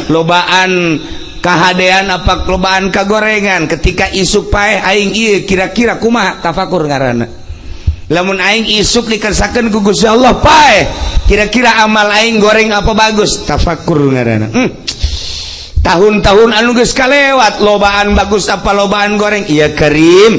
lobaan kahadean apa lobaan kagorengan ketika isuk paeh aing ieu kira-kira kumaha tafakur ngaranna lamun aing isuk dikersakeun ku Gusti Allah paeh kira-kira amal aing goreng apa bagus tafakur ngaranna tahun-tahun anu geus kalewat lobaan bagus apa lobaan goreng iya Karim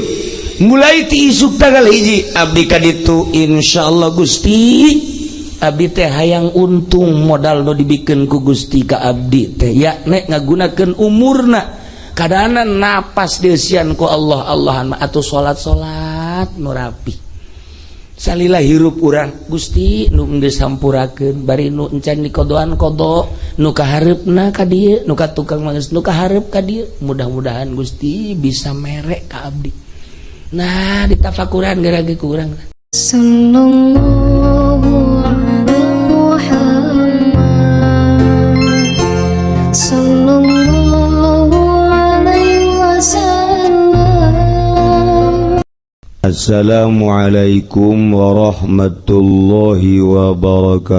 mulai ti isuk tanggal hiji abdi ka ditu insyaallah Gusti abdi teh hayang untung modal nu dibikeun ku Gusti ka abdi teh ya nek ngagunakeun umurna kadana napas deusian ku Allah Allahan mah atuh salat nu rapi salila hirup urang Gusti nu geus sampurakeun bari nu encan dikodoan kodo nu kahareupna ka dieu nu ka tukang mangeus nu kahareup ka dieu mudah-mudahan Gusti bisa merek ka abdi nah ditafakuran gara-gara ku urang sallallahu alaihi Muhammad sallallahu alaihi wasallam. Assalamualaikum warahmatullahi wabarakatuh.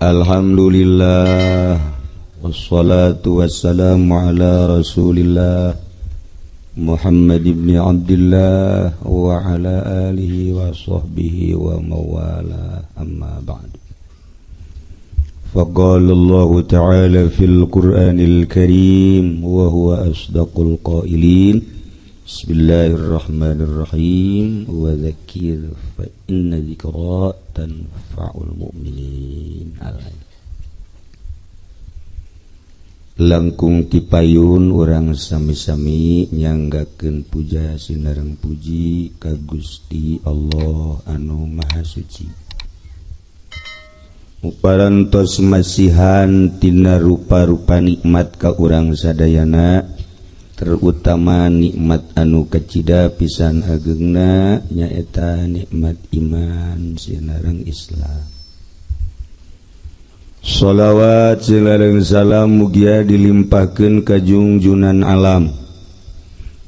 Alhamdulillah wassalatu wassalamu ala rasulillah Muhammad ibn Abdullah wa ala alihi wa sahbihi wa mawala amma ba'du. Faqala Allah ta'ala fil Qur'anil Karim wa huwa asdaqul qailin. Bismillahirrahmanirrahim wa dzakir fa inna dzikra tanfa'ul mu'minin. Langkung tipayun urang sami-sami nyanggakeun puja sinareng puji ka Gusti Allah anu Maha Suci. Muparantos masihan tina rupa-rupa nikmat ka urang sadayana, terutama nikmat anu kacida pisan ageungna nyaeta nikmat iman sinareng Islam. Shalawat silareng salam mugia dilimpahkeun ka junjunan alam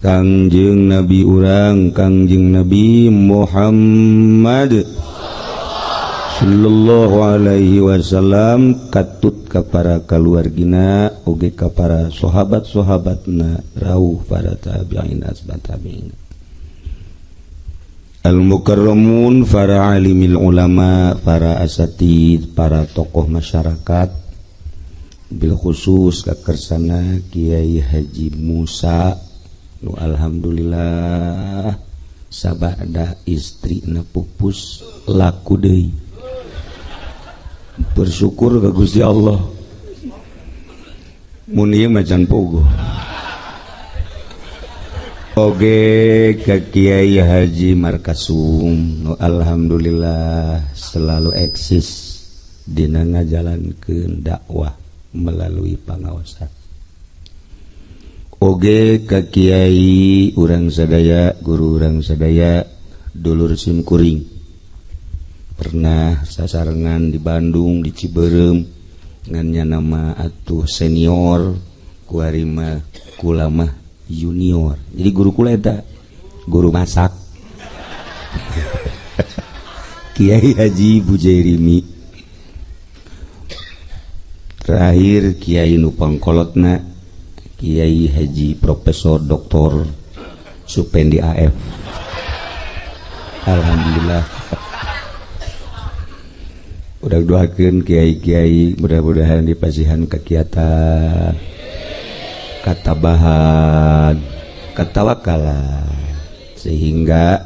Kangjeng Nabi urang Kangjeng Nabi Muhammad sallallahu alaihi wasallam katut ka para kaluargina oge ka para sahabat-sahabatna rawuh para tabi'in asbat tabi'in al-mukarramun, para alimil ulama, para asatid, para tokoh masyarakat, bil khusus kakersana Kiai Haji Musa nu alhamdulillah sabada istrina pupus laku deui. Bersyukur ka Gusti Allah. Mun ieu macan pogo. Oge ka Kiai Haji Markasum nu alhamdulillah selalu eksis dina ngajalankeun dakwah melalui pangaosan. Oge ka Kiai urang sadaya, guru urang sadaya, dulur simkuring. Pernah sasarengan di Bandung, di Ciberem, ngannya nama atuh senior, kuari mah kula mah junior. Jadi guru kula eta guru masak. Kiai Haji Bujairimi. Terakhir Kiai nu pangkolotna Kiai Haji Profesor Dr. Supendi AF. Alhamdulillah. Udah doakeun kiai-kiai mudah-mudahan dipasihan kegiatan katabahan, katawakalan, sehingga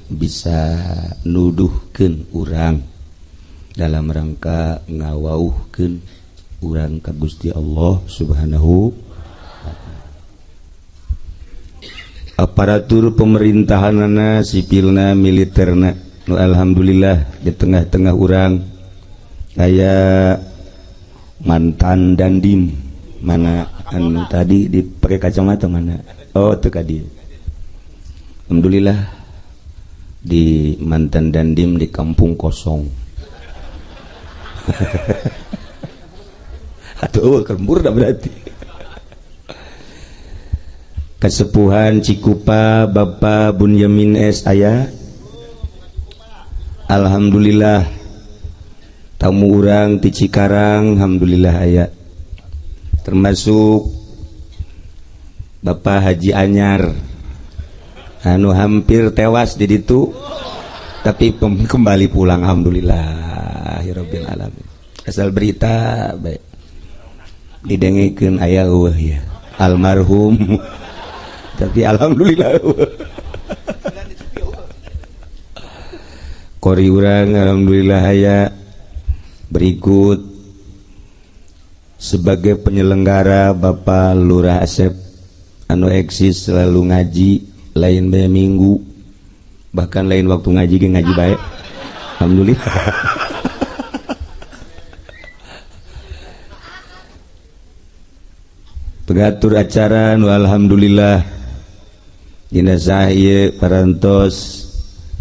bisa nuduhkeun urang dalam rangka ngawauhkeun urang ka Gusti Allah Subhanahu wa ta'ala. Aparatur pemerintahanana, sipilna, militerna, nu alhamdulillah di tengah-tengah urang aya mantan dandim. Mana anu tadi dipakai kacamata mana? Oh, teu ka dieu. Alhamdulillah di mantan dandim di kampung kosong. Atuh kembur dah berarti. Kesepuhan Cikupa Bapak Bunyamin S aya. Alhamdulillah tamu urang di Cikarang alhamdulillah aya termasuk Bapak Haji Anyar anu hampir tewas di ditu tapi kembali pulang alhamdulillahirabbil alamin. Asal berita baik didengikeun aya eueuh ya almarhum tapi alhamdulillah kori urang alhamdulillah aya. Berikut sebagai penyelenggara Bapak Lurah Asep anu eksis selalu ngaji lain bae minggu bahkan lain waktu ngaji ge ngaji bae alhamdulillah. Pengatur acara nu alhamdulillah dina saha parantos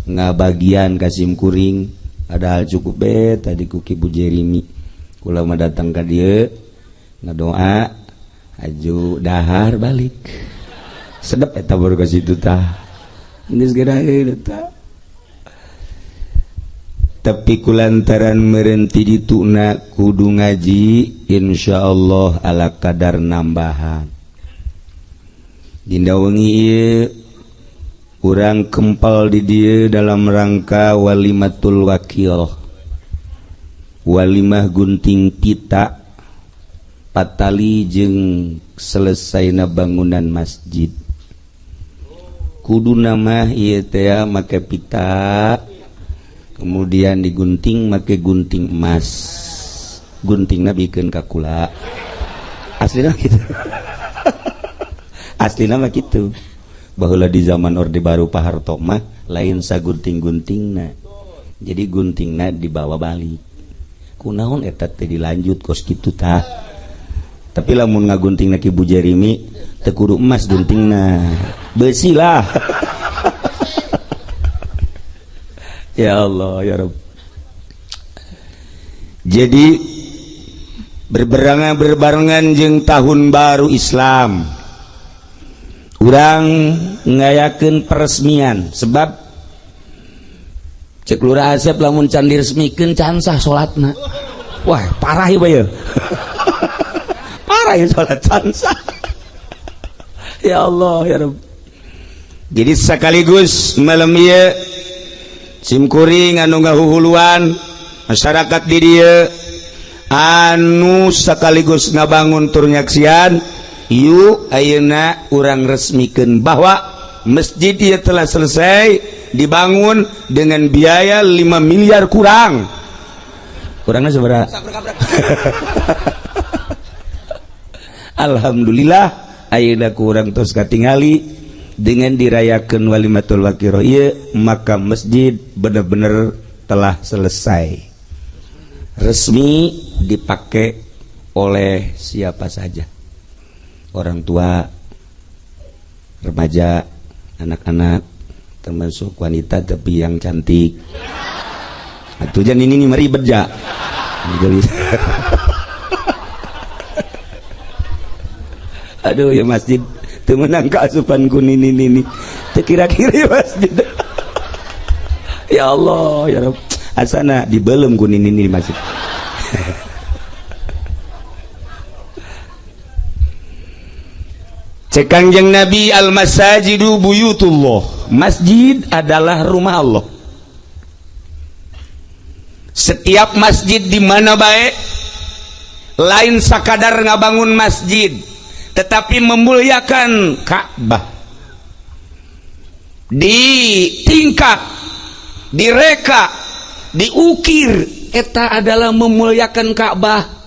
ngabagian kasim kuring ada hal cukup tadi ku Kibu Jeremy kula mah datang ka dieu ngadoa aju dahar balik sedep eta baru ka situ tah geus geura tah tapi kulantaran meureun ti dituna kudu ngaji insyaallah ala kadar nambahan dina wengi ieu urang kempal di dia dalam rangka walimatul wakil walimah gunting pita patali jeung selesaina bangunan masjid kudu nama ieu teh make pita kemudian digunting make gunting emas guntingna bikeun ka kula aslina kitu aslina mah kitu bahwa di zaman Orde Baru Pak Harto mah lain sagunting-guntingna jadi guntingna dibawa balik kunaon eta teh dilanjut kos kitu tah tapi lamun ngaguntingna ki Bu Jeremy teu kudu emas guntingna besi lah. Ya Allah ya Rabb. Jadi berbarengan jeung tahun baru Islam urang ngayakeun peresmian sebab cek Lurah Asep lamun can diresmikeun can sah salatna. Wah, parah ieu bae. Parah ieu salat can sah. Ya Allah ya Rabb. Jadi sekaligus malam ieu simkuring anu ngahuhuluan masyarakat di dieu anu sekaligus ngabangun tur nyaksian yuk ayeuna urang resmikeun bahwa masjid ieu telah selesai dibangun dengan biaya 5 miliar kurang. Kurangnya sabaraha? Alhamdulillah ayeuna kurang tos katingali dengan dirayakeun walimatul wakiro ieu maka masjid benar-benar telah selesai. Resmi dipakai oleh siapa saja. Orang tua, remaja, anak-anak, termasuk wanita tapi yang cantik. Atujan ini meribet ja. Aduh ya masjid, temenang keasupan kuning ini. Kira-kira masjid. Ya Allah, ya Rabb. Asana dibelem kuning ini masjid. Cek Kangjeng Nabi al-masajidu buyutullah. Masjid adalah rumah Allah. Setiap masjid di mana baik lain sakadar ngabangun masjid tetapi memuliakan Ka'bah. Ditingkat, direka, diukir eta adalah memuliakan Ka'bah.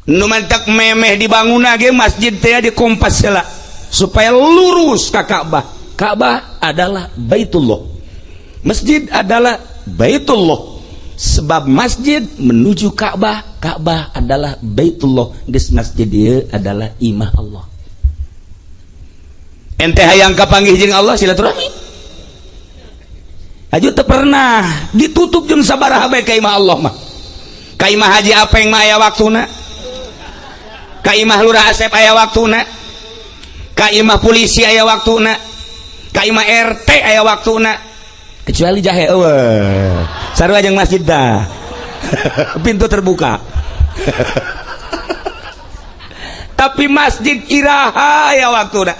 Nu mantak memeh dibangun ge masjid teh dikompas heula supaya lurus ka Ka'bah. Ka'bah adalah Baitullah. Masjid adalah Baitullah. Sebab masjid menuju Ka'bah, Ka'bah adalah Baitullah. Geus masjid ieu adalah imah Allah. Ente hayang kapanggih jeung Allah silaturahmi. Aju teu pernah ditutup jeung sabaraha bae ka imah Allah mah. Ka imah haji apeng mah aya waktuna. Ka imah Lurah Asep aya waktuna, ka imah polisi aya waktuna, ka imah RT aya waktuna, kecuali jahe sarua jeung masjid dah pintu terbuka tapi masjid iraha ya waktu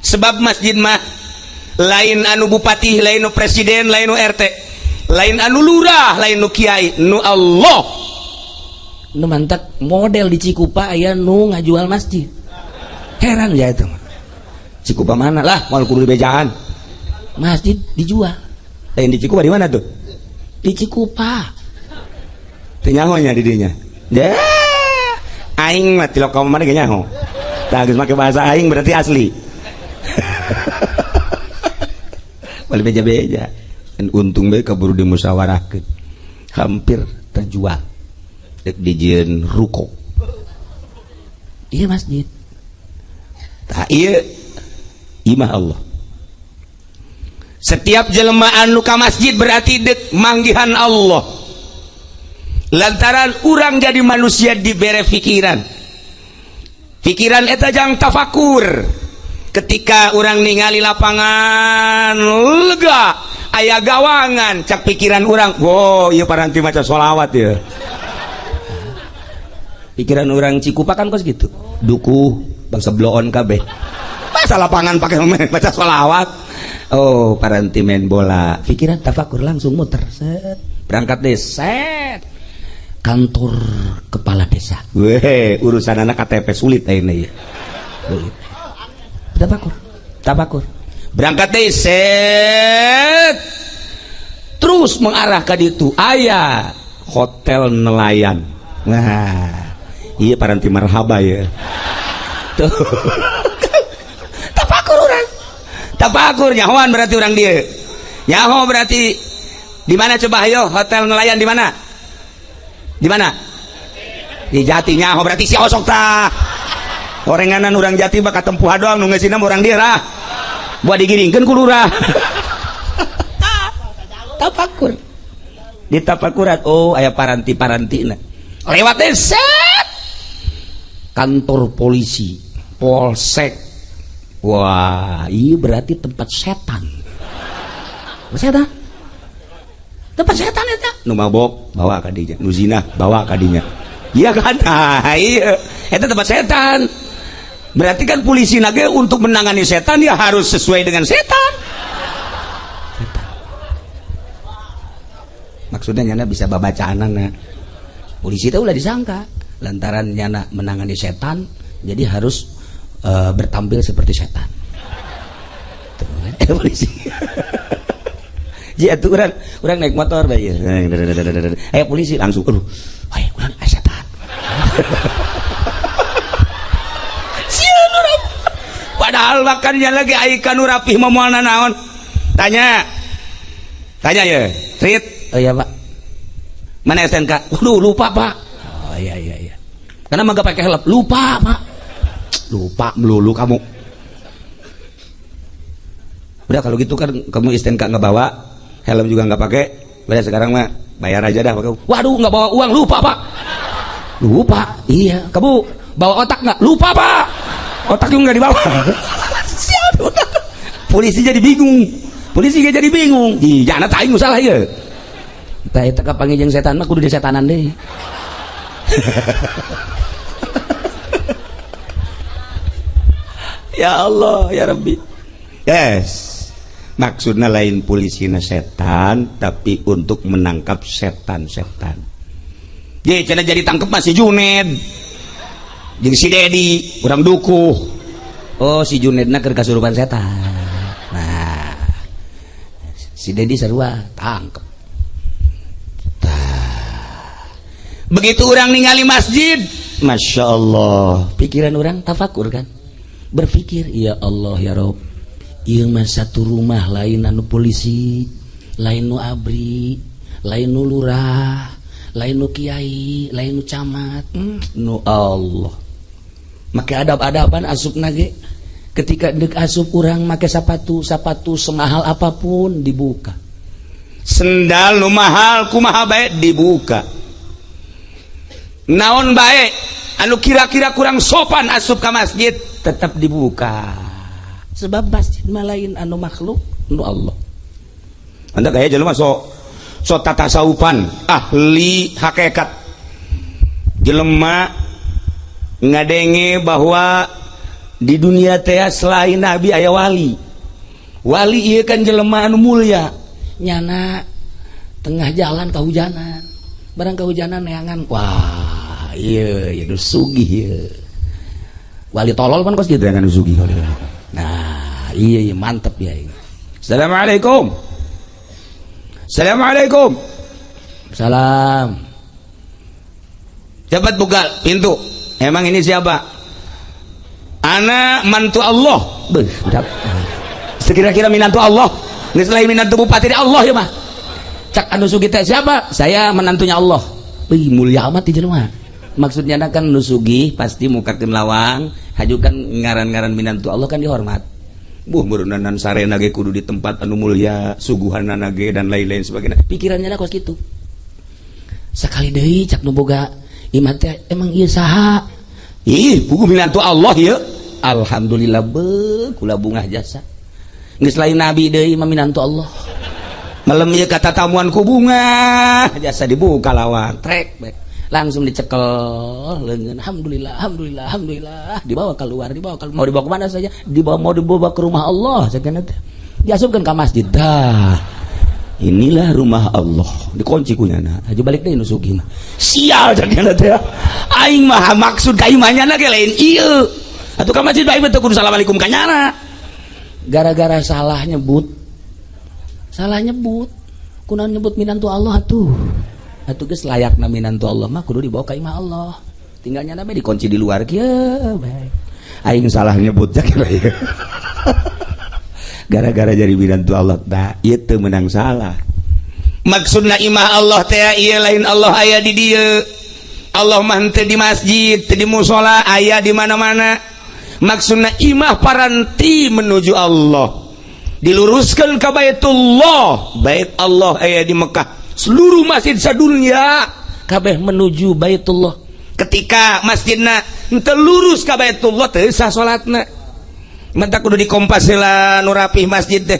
sebab masjid mah lain anu bupati, lain nu presiden, lain nu RT, lain anu lurah, lain nu kiai, nu Allah. Nu mantak model di Cikupa aya nu ngajual masjid. Heran ya itu. Cikupa mana lah, mau kudu di bejaan. Masjid dijual. Lain di Cikupa di mana tuh? Di Cikupa. Teu nyahonya di dinya. Ya. Aing mah tilok ka mana ge nyaho. Tah geus make bahasa aing berarti asli. Balik beja-beja dan untung bae kaburu dimusyawarahkeun hampir terjual dek dijieun ruko ieu masjid tah ieu imah Allah setiap jelema anu ka masjid berarti dek manggihan Allah lantaran urang jadi manusia dibere pikiran eta jang tafakur. Ketika orang ningali lapangan lega aya gawangan cak pikiran orang wow ieu paranti maca sholawat ya pikiran orang Cikupa kan kos gitu dukuh bangsa bloon kabeh masa lapangan pakai maca sholawat oh paranti main bola pikiran tafakur langsung muter set berangkat set kantor kepala desa weh urusan anak KTP sulit ini ya tabakur berangkat deh set terus mengarah ke ditu aya hotel nelayan nah iya paranti marhaba ya tuh tabakur nyahoan berarti orang dia nyaho berarti di mana coba ayo hotel nelayan di mana di Jati nyaho berarti si osok tah orenganan orang Jati bakal tempuh doang nu ngeusina orang dia lah buat digiringkeun ku lurah tapakur di tapakuran oh aya paranti-parantina lewat set kantor polisi polsek wah iya berarti tempat setan tempat setan eta nu mabok bawa ka dinya nu zina bawa ka dinya iya kan iya eta tempat setan. Berarti kan polisi nage untuk menangani setan ya harus sesuai dengan setan. Maksudnya nyana bisa babacaanana. Polisi itu ulah disangka lantaran nyana menangani setan jadi harus bertampil seperti setan. Tuh, polisi. Jadi orang naik motor bae. Ayo polisi langsung ayo urang setan. Padahal makannya lagi aikan rapih momoalna naon tanya ya Trit oh iya pak mana SNK waduh lupa pak oh iya karena mah gak pakai helm lupa pak lupa melulu kamu udah kalau gitu kan kamu SNK nggak bawa helm juga nggak pakai udah sekarang mah bayar aja dah pak waduh nggak bawa uang lupa pak lupa iya kamu bawa otak nggak lupa pak otak juga nggak dibawa polisi jadi bingung iya anak taing salah ya kita itu kapangi jeung setan mah kudu disetanan deh ya Allah ya Rabbi yes maksudnya lain polisinya setan tapi untuk menangkap setan-setan ye cenah jadi tangkep masih Juned jeung si Dedi urang dukuh oh si Junedna keur kasurupan setan nah si Dedi sarua tangkep begitu orang ningali masjid Masya Allah pikiran orang tafakur kan berpikir ya Allah ya Rob ieu mah satu rumah lain anu polisi lain nu abri lain nu lurah lain nu kiai lain nu camat nu Allah make adab-adaban asup nage ketika dek asup orang make sepatu semahal apapun dibuka sendal nu mahal kumaha bae dibuka naon bae anu kira-kira kurang sopan asup ka masjid tetap dibuka sebab masjid mah lain anu makhluk nu Allah anda kayak jelema so tata saupan ahli hakikat jelema ngadenge bahwa di dunia teh selain nabi aya wali ieu kan jelema anu mulia nyana tengah jalan kahujanan barang kahujanan neangan wah ieu nu sugih ieu wali tolol kan kos gitu kan sugih nah iya mantep ya ini. Assalamualaikum salam cepat buka pintu emang ini siapa anak mantu Allah sekira-kira minantu Allah nggak selain minantu bupati Allah ya mah cak anu sugi teh siapa saya menantunya Allah wih mulia amat di jelema maksudnya kan anu sugi pasti mukakeun lawang hajukan ngaran-ngaran minantu Allah kan dihormat berenang sarena ge kudu di tempat anu mulia suguhanana ge dan lain-lain sebagainya pikirannya kos gitu sekali deui cak nu boga imah teh emang ieu saha ih puguh minantu Allah ya alhamdulillah kula bungah jasa geus lain nabi deui imah minantu Allah malam ieu kata tamuan ku bunga jasa dibuka lawang trek bae langsung dicekel leungeun alhamdulillah dibawa keluar mau dibawa ke mana saja mau dibawa ke rumah Allah sakana teh diasupkeun ka masjid dah inilah rumah Allah dikunci kunyana aja balik deui nu sugih mah sial sakana teh aing mah maksud ka imahnya ge lain ieu atuh ka masjid bae teh kudu assalamualaikum ka nyana gara-gara salah nyebut kunaon nyebut minantu Allah atuh geus layakna minantu Allah mah kudu dibawa ka imah Allah tinggalnya nabe dikunci di luar kieu bae aing salah nyebut kira ieu gara-gara jadi minantu Allah tah ieu teu meunang salah maksudna imah Allah teh ieu lain Allah aya di dieu Allah mah teu di masjid teu di mushola aya di mana-mana maksudna imah paranti menuju Allah diluruskan ke Baitullah bait Allah aya di Mekah seluruh masjid sadunya kabeh menuju Baitullah ketika masjidna teu lurus ka Baitullah teu sah salatna mantap kudu dikompas heula nu rapih masjid teh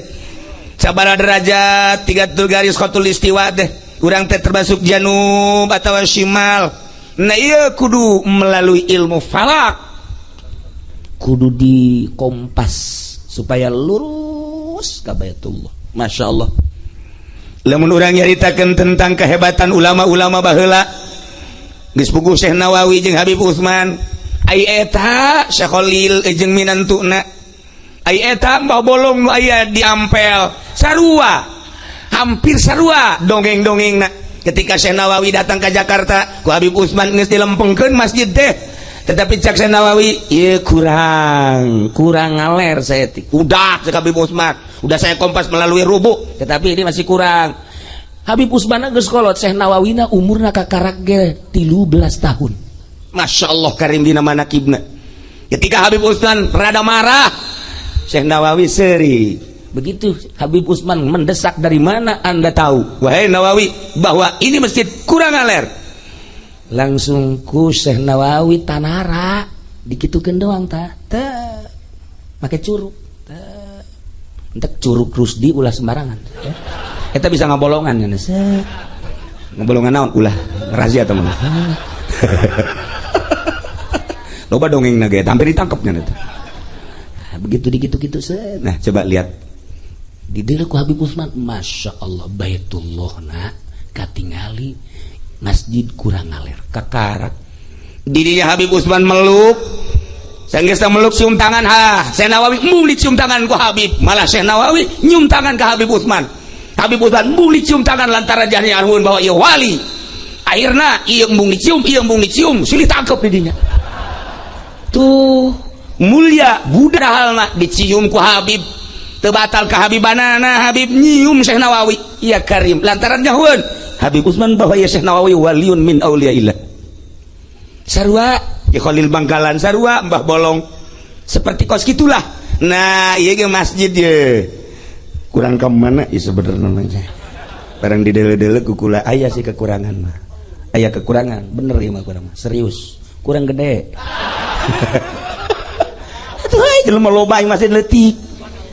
sabaraha derajat 30 garis khatul istiwa teh urang teh terbasuk janub atawa shimal nah ieu kudu melalui ilmu falak kudu dikompas supaya lurus ka Baitullah masyaallah lamun urang nyaritakeun tentang kehebatan ulama-ulama baheula geus puguh Syekh Nawawi jeung Habib Utsman ai eta Syekh Khalil jeung minantuna ai eta Mbah Bolong nu aya di Ampel sarua hampir sarua dongeng-dongengna ketika Syekh Nawawi datang ke Jakarta ku Habib Utsman geus dilempengkeun masjid teh tetapi cak Syekh Nawawi ieu kurang ngaler saya udah cak Habib Utsman udah saya kompas melalui rubuk tetapi ini masih kurang Habib Utsman geus kolot Syekh Nawawina umurna kakarak ge 13 tahun Masya Allah karim dina manakibna ketika Habib Utsman rada marah Syekh Nawawi seri begitu Habib Utsman mendesak dari mana anda tahu wahai Nawawi bahwa ini masjid kurang ngaler langsung ku Syekh Nawawi tanara dikitukeun doang teh make curug entek curug Rusdi ulah sembarangan eta bisa ngabolongan kan ngabolongan naon ulah razia teman loba dongengna ge hampir ditangkep nya eta begitu dikitu-kitu nah coba lihat di dieu ku Habib Utsman Masya Allah Baitullah katingali masjid kurang ngaler kakarak didinya Habib Utsman meluk sanggeus meluk cium tangan Syekh Nawawi muli cium tangan ku Habib malah Syekh Nawawi nyium tangan ke Habib Utsman Habib Utsman muli cium tangan lantaran jahnya anhun bahwa ieu wali akhirna ieu embung dicium silih tangkep didinya tuh mulia budak halna dicium ku Habib teu batal ka Habibanana Habib nyium Syekh Nawawi iya karim lantaran nyahueun Habib Utsman bahwa ya Syekh Nawawi waliun min auliyaillah sarua ya Khalil Bangkalan sarua Mbah Bolong seperti kos gitulah nah iya ge masjid ye kurang ke mana ya sebenarnya aja barang di dele-dele kukula aya sih kekurangan mah aya kekurangan bener ya mah kurang serius kurang gede atuh jelema loba yang masih leutik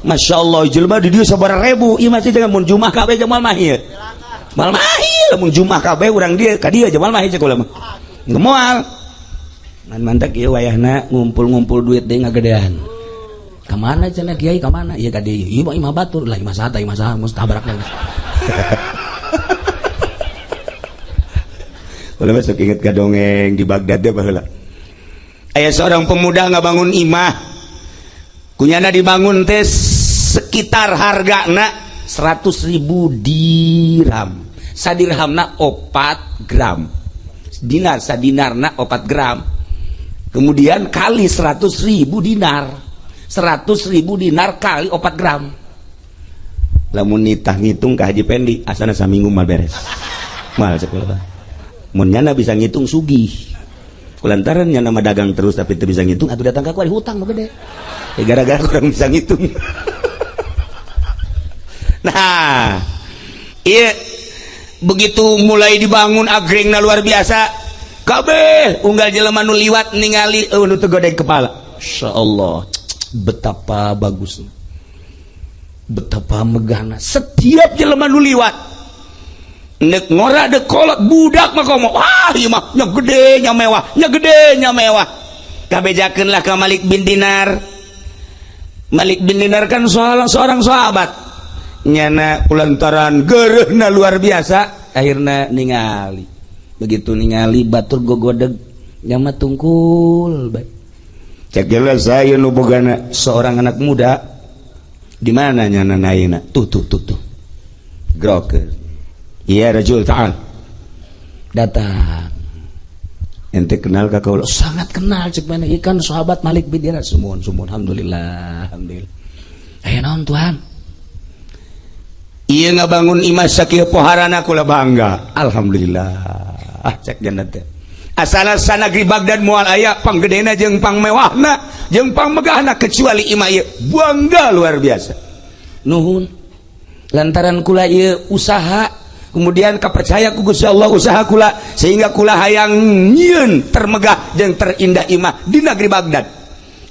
Masya Allah jelema di dia sabaraha ribu ieu masih dengan mun Jumat kabeh jeung mal mah ieu mal mah ieu mun Jumat kabeh urang dia ka dieu jeung mal mah cek ulah mah gemoal ngan mantek ieu wayahna ngumpul-ngumpul duit deui ngagedean ka mana cenah kiai ka mana ieu ka dieu ieu mah batur lah imah sata imah saha must tabrak geus ulah masuk inget ka dongeng di Baghdad teh baheula aya seorang pemuda ngabangun imah kunyana dibangun teh sekitar hargana 100.000 dirham sadirhamna 4 gram dinar sadinarna 4 gram kemudian kali 100.000 dinar 100.000 dinar kali 4 gram lamun nitah ngitung ka Haji Pendi asana saminggu mal beres mal sekolah mun nyana bisa ngitung sugih kulantaran nyana mah dagang terus tapi teu bisa ngitung atuh datang ka kuari hutang mah gede gara-gara kurang bisa ngitung. Nah, iya begitu mulai dibangun agrengna luar biasa, kabeh unggal jelema nu liwat ningali nu teu godeg kepala. Insyaallah, betapa bagusnya, betapa megahna. Setiap jelema nu liwat, nek ngora de kolot budak mah komo, wah ieu mah nya gede nya mewah, nya gede nya mewah. Kabejakeunlah ka Malik bin Dinar. Malik bin Dinar kan seorang sahabat nyana kulantaran geureuhna luar biasa akhirna ningali begitu ningali batur gogodeg nyama tungkul bae cek jelas saya nu bogana seorang anak muda di mana nyana naina tuh groker iya rajul ta'al datang ente kenal ka kaula sangat kenal cek mana ikan sahabat Malik bin Dinar sumuhun alhamdulillah aya naon Tuhan ieu ngabangun imah sakieu poharana kula bangga alhamdulillah cek jannat teh asal sanagri Baghdad moal aya panggedena jeung pangmewahna jeung pangmegahna kecuali imah ieu bangga luar biasa nuhun lantaran kula ieu usaha kemudian kapercaya ku Gusti Allah usaha kula sehingga kula hayang nyieun termegah jeung terindah imah di negeri Baghdad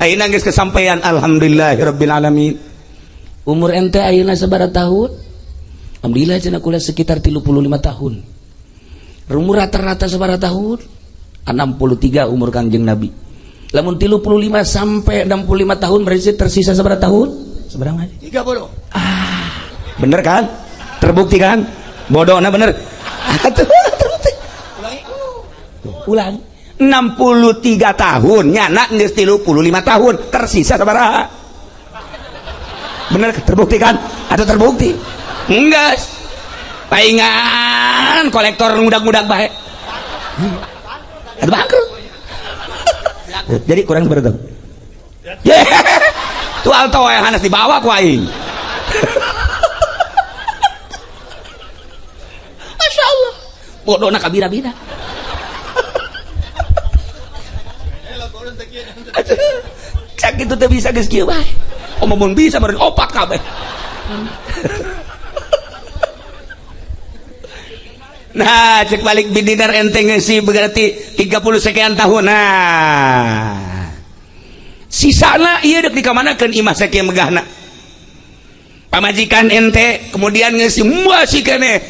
ayeuna geus kesampaian alhamdulillahirabbil alamin umur ente ayeuna sabaraha tahun alhamdulillah cenah kula sekitar 35 tahun umur rata-rata sabaraha tahun 63 umur Kangjeng Nabi lamun 35 sampai 65 tahun berarti tersisa sabaraha tahun sabaraha 30 bener kan terbukti kan bodohna bener ulang 63 tahun nyana geus 35 tahun tersisa sabaraha bener terbukti kan atau terbukti enggak paingan kolektor ngudag-ngudag bae atuh bangkrut jadi kurang berapa tuh alto yang hanas dibawa ku aing Masya Allah bodohna kabira-bira cak itu teh bisa geus kieu bae mun bisa bari opat kabeh nah cek Malik bin Dinar enteng sih berarti 30 sekian tahun nah sisana ieu deuk dikamanakeun imah sakieu megahna pamajikan ente kemudian ngeusi masih keneh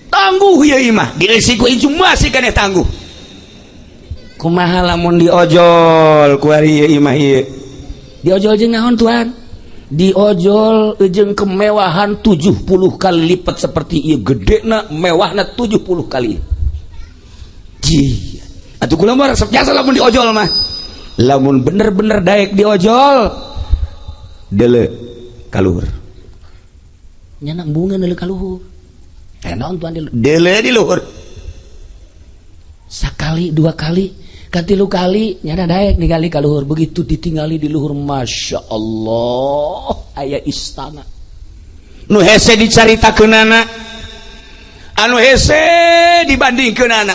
tangguh ya imah diresiko itu masih keneh tangguh kumaha lamun diojol ku ari ieu imah ieu diojol jeung naon Tuhan diojol jeung kemewahan 70 kali lipat seperti ieu gedena mewahna 70 kali ji atuh kula mah resep jasa lamun diojol mah lamun bener-bener daek diojol deuleu kaluhur nyana embungeun deuleu kaluhur naon Tuhan deuleu di luhur sakali dua kali katilu kali nyana daek ningali ka luhur begitu ditinggali di luhur Masya Allah aya istana nu hese dicaritakeunana anu hese dibandingkeunana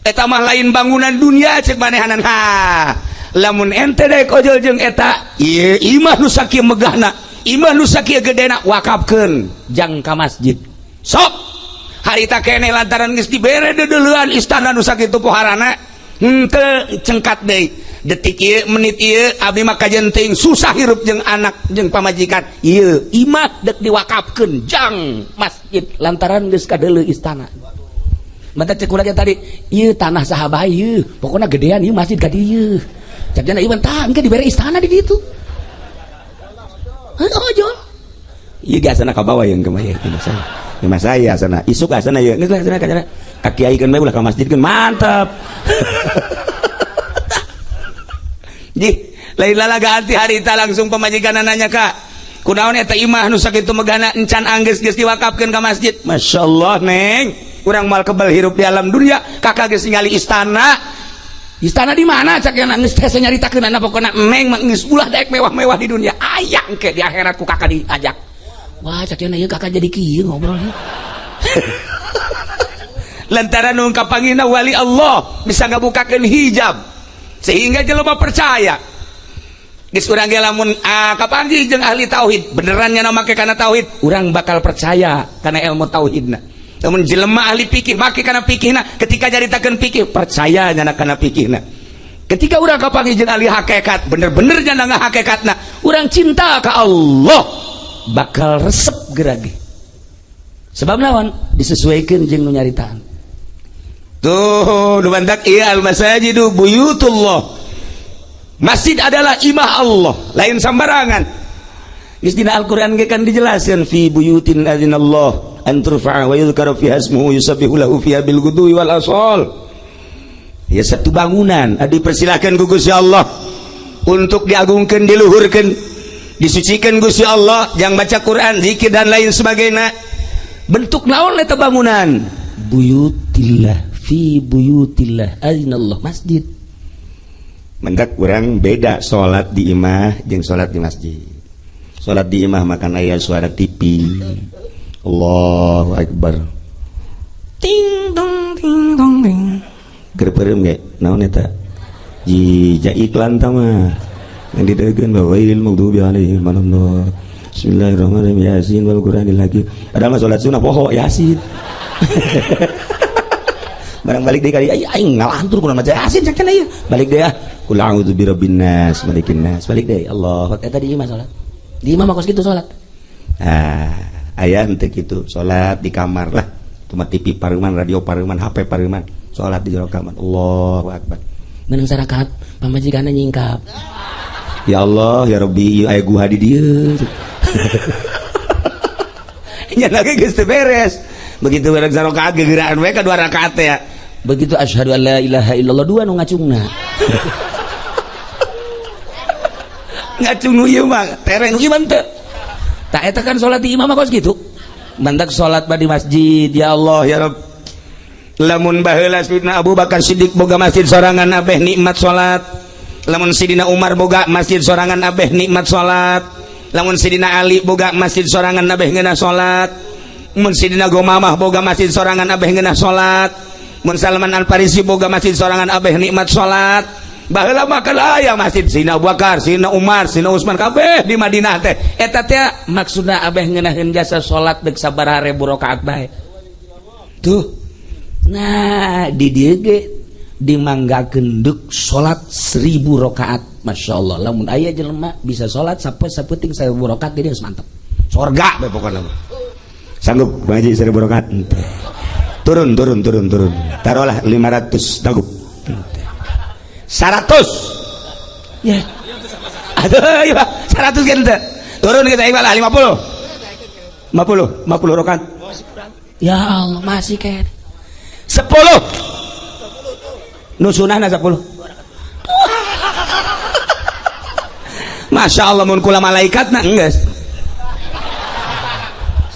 eta mah lain bangunan dunia cek manehanan ha lamun ente daek ojol jeung eta ieu imah nu sakieu megahna imah nu sakieu gedena wakafkeun jang ka masjid sok harita keneh lantaran geus dibere deuleuan istana nu sakitu poharana henteu cengkat deui detik ieu menit ieu abdi mah kajenting susah hirup jeung anak jeung pamajikan ieu imah dek diwakafkeun jang masjid lantaran geus kadeuleu istana. Mata cek urang tadi ieu tanah saha bae ieu pokona gedean ieu masjid ka dieu capjana ieu tah engke dibere istana di ditu ojol ieu ge asana ka bawah yang kemaya Mas saya asana isuk asana ieu geus asana ka kiaikeun bae ulah ka masjidkeun mantap. Ji lain lalaga hati harita langsung pemajikan nanya kak kunaon eta imah nu sakitu megana encan anggeus geus diwakafkeun ka masjid. Masyaallah neng urang moal kebal hirup di alam dunia kakak geus ningali istana di mana cak yang geus teh nyaritakeun na pokona neng mah geus ulah daek mewah-mewah di dunia aya engke di akhirat ku kakak diajak. Wah cak ieu kakak jadi kieu ngobrol. Lantaran nu kapangina wali Allah bisa ngabukakeun hijab sehingga jelema percaya geus urang ge lamun kapanggih jeung ahli tauhid beneran nya make kana tauhid urang bakal percaya kana ilmu tauhidna. Lamun jelema ahli fikih make kana fikihna ketika nyaritakeun fikih percaya nya kana fikihna. Ketika urang kapanggih jeung ahli hakikat bener-bener nya hakikatna urang cinta ka Allah bakal resep gerage. Sebab naon disesuaikeun jeung nu nyaritaan. Tuh, nubantak iya al-masajidu buyutullah. Masjid adalah imah Allah, lain sembarangan. Istina Al-Qur'an kan dijelaskan fi buyutin adzinallah an turfa'a wa yuzkara fiha ismuhu yusabbihu lahu fiha bil ghudwi wal asal. Ya satu bangunan dipersilakan ku Gusti Allah untuk diagungkeun, diluhurkeun, disucikan Gusti Allah, yang baca Quran, zikir dan lain sebagainya. Bentuk naon eta bangunan? Buyutillah. Fi buyutillah adzinallah masjid. Mendak urang beda salat di imah jeung salat di masjid. Salat di imah makan aya suara TV. Allahu akbar. Ting dong ting dong ting. Keur-peureum ge naon eta? Ji iklan tah mah. Yang didegeun bahwa ilmu maghdubi alaihim waladhdallin. Bismillahirrahmanirrahim. Yasin wal Qur'anil hakim. Ada mah salat sunah poho Yasin. Barang balik deh kali aing ngalantur kunaon maca Yasin cak cenah ieu balik deh qul a'udzu birabbin nas malikin nas balik deh Allah eta di imah salat di imah mah kos kitu salat aya henteu kitu salat di kamar lah cuma TV pareuman radio pareuman HP pareuman salat di jero kamar Allahu akbar meunang sarakaat pamajikanna nyingkap ya Allah ya Rabbi aya guha di dieu nya lagi geus teu beres begitu beres sarakaat gegeuraan we ka 2 rakaat ya. Begitu asyhadu an la ilaha illallah 2 nu ngacungna. Ngacung nu ieu mah tere nu iman teu. Tak eta kan salat di imam mah kos kitu. Mantak salat di masjid ya Allah ya Rabb. Lamun baheula Sidina Abu Bakar Siddiq boga masjid sorangan abeh nikmat salat. Lamun Sidina Umar boga masjid sorangan abeh nikmat salat. Lamun Sidina Ali boga masjid sorangan abeh ngeunah salat. Mun Sidina Gomamah boga masjid sorangan abeh ngeunah salat. Mun Salman Al-Farisi boga masjid sorangan abeh nikmat salat. Baheula mah aya masjid Sidina Abu Bakar, Sidina Umar, Sidina Utsman kabeh di Madinah teh. Eta teh maksudna abeh ngeunaheun jasa salat deuk sabaraha ribu rakaat bae. Tuh. Nah, di dieu ge dimanggakeun deuk salat 1000 rakaat. Masyaallah, lamun aya jelema bisa salat saputing 1000 rakaat dia geus mantep. Surga bae pokona. Sanggup ngaji 1000 rakaat. Turun. Taruhlah 500 tagup. 100. Ya. Aduh, iya, 100 kan teh. Turun kita ibalah 50 rakaat. Ya Allah, masih kan. 10. Nu sunahna 10. Masya Allah mun kula malaikatna enggeus.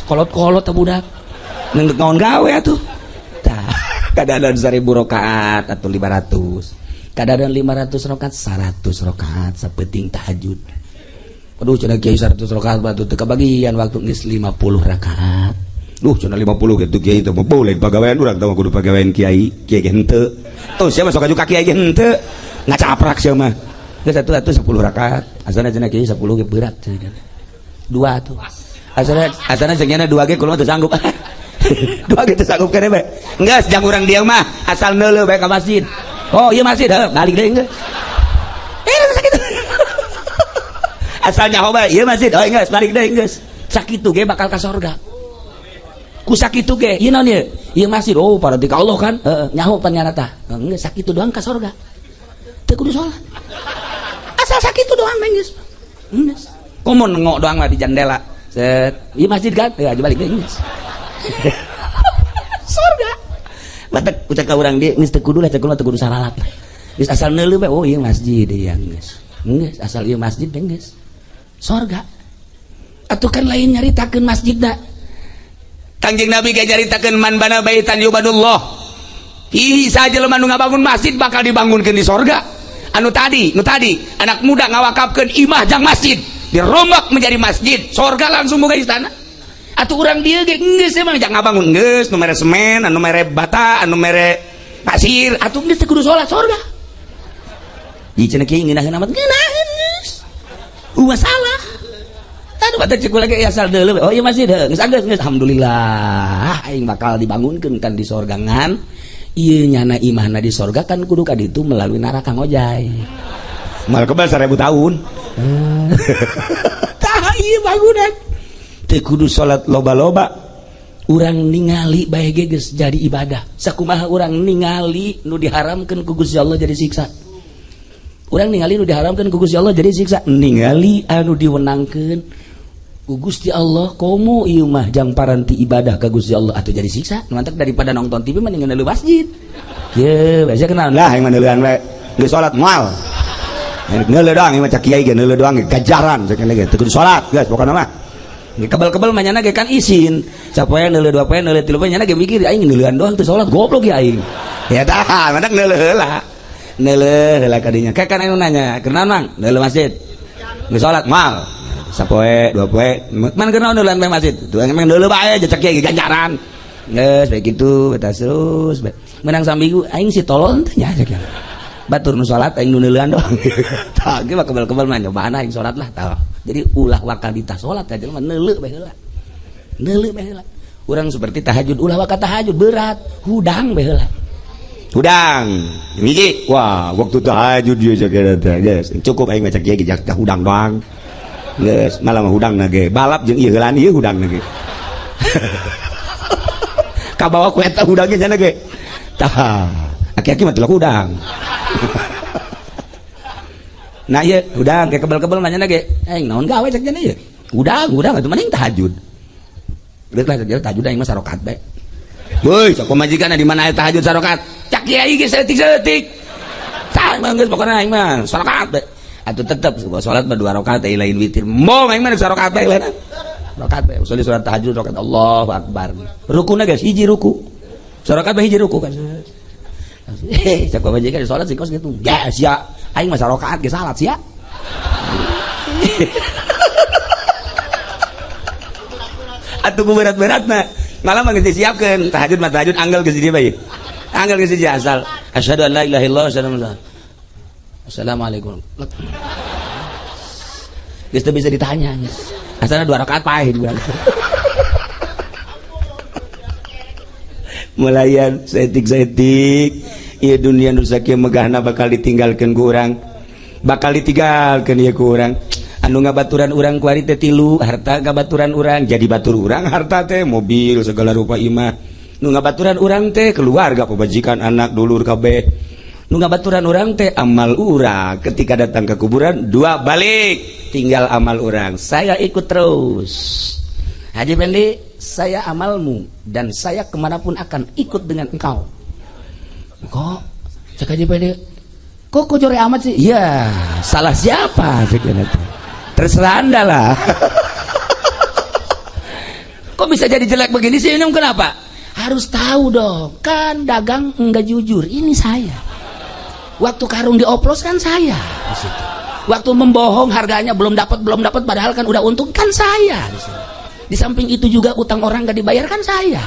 Kolot-kolot teh budak. Neng naon gawe atuh. Kadang-kadang 1000 rakaat atau 500. Kadang-kadang 500 rakaat, 100 rakaat sapeting tahajud. Aduh cenah kiai 100 rakaat batu teu kabagian waktu geus 50 rakaat. Duh cenah 50 gitu kiai teh boleh pagawean urang teh kudu pagawean kiai henteu. Tuh siapa sok aju ka kiai henteu. Ngacaprak sia mah. Geus 10 rakaat. Asana cenah kiai 10 ge berat cenah. 2 tuh. Asana cenah 2 ge kulo teu sanggup. 2 gitu sanggup kene bae. Enggeus jang urang dieu mah asal neuleuh bae ka masjid. Oh, iya masjid, balik deui enggeus. asalnya hoba ieu masjid oh geus balik deui geus sakitu ge bakal ka surga ku sakitu ge ieu naon ieu masjid oh parati ka Allah kan nyaho pannyana tah geus sakitu doang ka surga teu kudu salat asal sakitu doang geus geus komo nengok doang mah di jendela set ieu masjid kan aja balik deui geus surga batek ucap ka urang dia geus teu kudu lah teu kudu salalat geus asal neuleuh bae oh ieu masjid ieu geus geus asal ieu masjid teh geus surga atuh kan lain nyaritakeun masjidna Kangjeng Nabi ge nyaritakeun man bana baitan yubadullah fihi sajelema nu ngabangun masjid bakal dibangunkeun di surga anu tadi anak muda ngawakafkeun imah jang masjid dirombak menjadi masjid surga langsung boga istana atuh urang dieu ge geus emang jang ngabangun geus nu mere semen anu mere bata anu mere pasir atuh geus teu kudu salat surga ieu cenah kieu ngeunaheun amat ngeunaheun geus masalah aduh batak cekul lagi asal deuleu oh ieu masjid geus geus alhamdulillah aing bakal dibangunkeun kan di surga ngan ieu nyana imahna di surga kan kudu ka ditu melalui neraka ngojay mal kebal 1000 tahun tah ieu bangunan teu kudu salat loba-loba urang ningali bae geus jadi ibadah sakumaha urang ningali nu diharamkeun ku Gusti Allah jadi siksa urang ningali nu diharamkeun ku Gusti Allah jadi siksa ningali anu diwenangkeun ku Gusti Allah komo ieu mah jang paranti ibadah ka Gusti Allah atuh jadi siksa nu mantek daripada nonton TV mending neuleuh masjid kieu bae kenal lah yang neuleuhan bae geus salat moal neuleuh doang ieu mah cak kiai ge neuleuh doang gajaran sakene ge teu kudu salat geus pokona mah kebal-kebal manyana ge kan isin sapoe neuleuh 2 poe neuleuh 3 poe nyana ge mikir aing neuleuhan doang teu salat goblok ya aing ya tah mantek neuleuh heula neuleuh heula ka dinya kayak kan anu nanya kenaon mang neuleuh masjid geus salat moal sapoe 2 poe man keur naon neuleuhan bae masjid tuh emang neuleuh bae cak kiai ge ganjaran geus bae kitu eta terus menang sambigu aing si tolol teh nya cak batur nu salat aing nu neuleuhan doang tah ge kebal-kebal mah nyobaan aing salat lah tah jadi ulah wakadita salat aja mah neuleuh bae heula urang seperti tahajud ulah waka tahajud berat hudang bae heula hudang hiji wah waktu tahajud ieu cak teh geus cukup aing baca kieu ge jak hudang doang geus malah mah hudangna ge balap jeung ieu heulan ieu hudangna ge kabawa ku eta hudang ge cenah ge tah aki-aki mah teu hudang nah ieu hudang ke kebal-kebal mah cenah ge aing naon gawe cek cenah ieu hudang atuh mending tahajud geus lah tahajud aing mah sarokat bae weuy sok pamajikanna di mana aya tahajud sarokat cak kiai ge saeutik-saeutik tah mah geus pokona aing mah sarokat bae atuh tetep salat mah 2 rakaat ai lain witir moh aing mah sarokat bae lain rakaat bae usul salat tahajud rakaat Allahu akbar rukuna geus hiji ruku sarokat bae hiji ruku kan cak pamajikan salat sing kos gitu ya sia aing mah sarokat ge salat sia atuh ku berat-beratna malah mah geus disiapkeun tahajud mah tahajud anggal geus di dieu bae anggal geus di asal asyhadu an la ilaha illallah assalamualaikum geus teu bisa ditanya geus asalna 2 rakaat paeh dibilang mulayan setik-setik ieu dunia nu sakieu megahna bakal ditinggalkeun ku urang bakal ditinggalkeun ieu ku urang anu ngabaturan urang ku ari teh 3 harta ngabaturan urang jadi batur urang harta teh mobil segala rupa imah nu ngabaturan urang teh keluarga pabajikan anak dulur kabeh nu ngabaturan urang teh amal urang ketika datang ke kuburan 2 balik tinggal amal urang saya ikut terus Haji Pendi saya amalmu dan saya kemanapun akan ikut dengan engkau kok cek Haji Pendi kok jore amat sih iya salah siapa terserah anda lah kok bisa jadi jelek begini sih ini kenapa harus tahu dong kan dagang enggak jujur ini saya waktu karung dioplos kan saya waktu membohong harganya belum dapat padahal kan udah untung kan saya di samping itu juga utang orang gak dibayar kan saya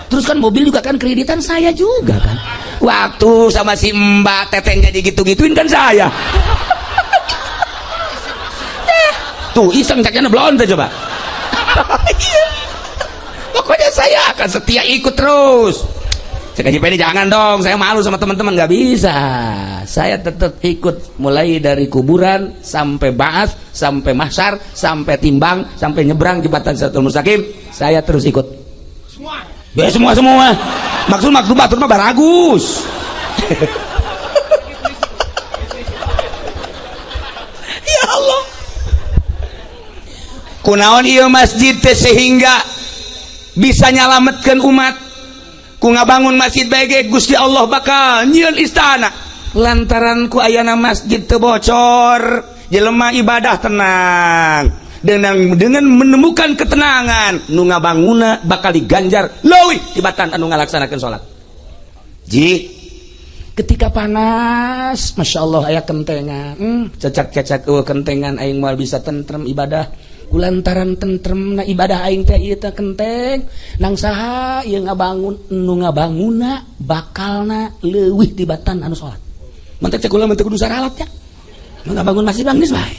terus kan mobil juga kan kreditan saya juga kan waktu sama si mbak tetengnya digitu-gituin kan saya tuh iseng caknya belum tuh coba pokoknya saya akan setia ikut terus Cek Haji Pedi, jangan dong, saya malu sama teman-teman. Nggak bisa, saya tetap ikut mulai dari kuburan sampai ba'ats, sampai mahsyar, sampai timbang, sampai nyebrang jembatan Siratal Mustaqim, saya terus ikut semua. Maksud batur mah baragus. Ya Allah, kunaon ieu masjid teh sehingga bisa nyalametkeun umat. Ku ngabangun masjid bae Gusti Allah bakal nyieun istana lantaran ku ayana masjid teu bocor, jelema ibadah tenang. Dengan menemukan ketenangan nu ngabanguna bakal diganjar leuwih tibatan anu ngalaksanakeun salat. Ji, ketika panas, masya Allah aya kentengan, cecak kentengan aing moal bisa tentrem ibadah. Kulantaran tentrem na ibadah aing teh ieu teh kenteng, nang saha ieu ngabangun nu ngabanguna bakalna leuwih tibatan anu salat. Mantek cek ulah mantek kudu saralat ya. Nu ngabangun masjid bang geus bae.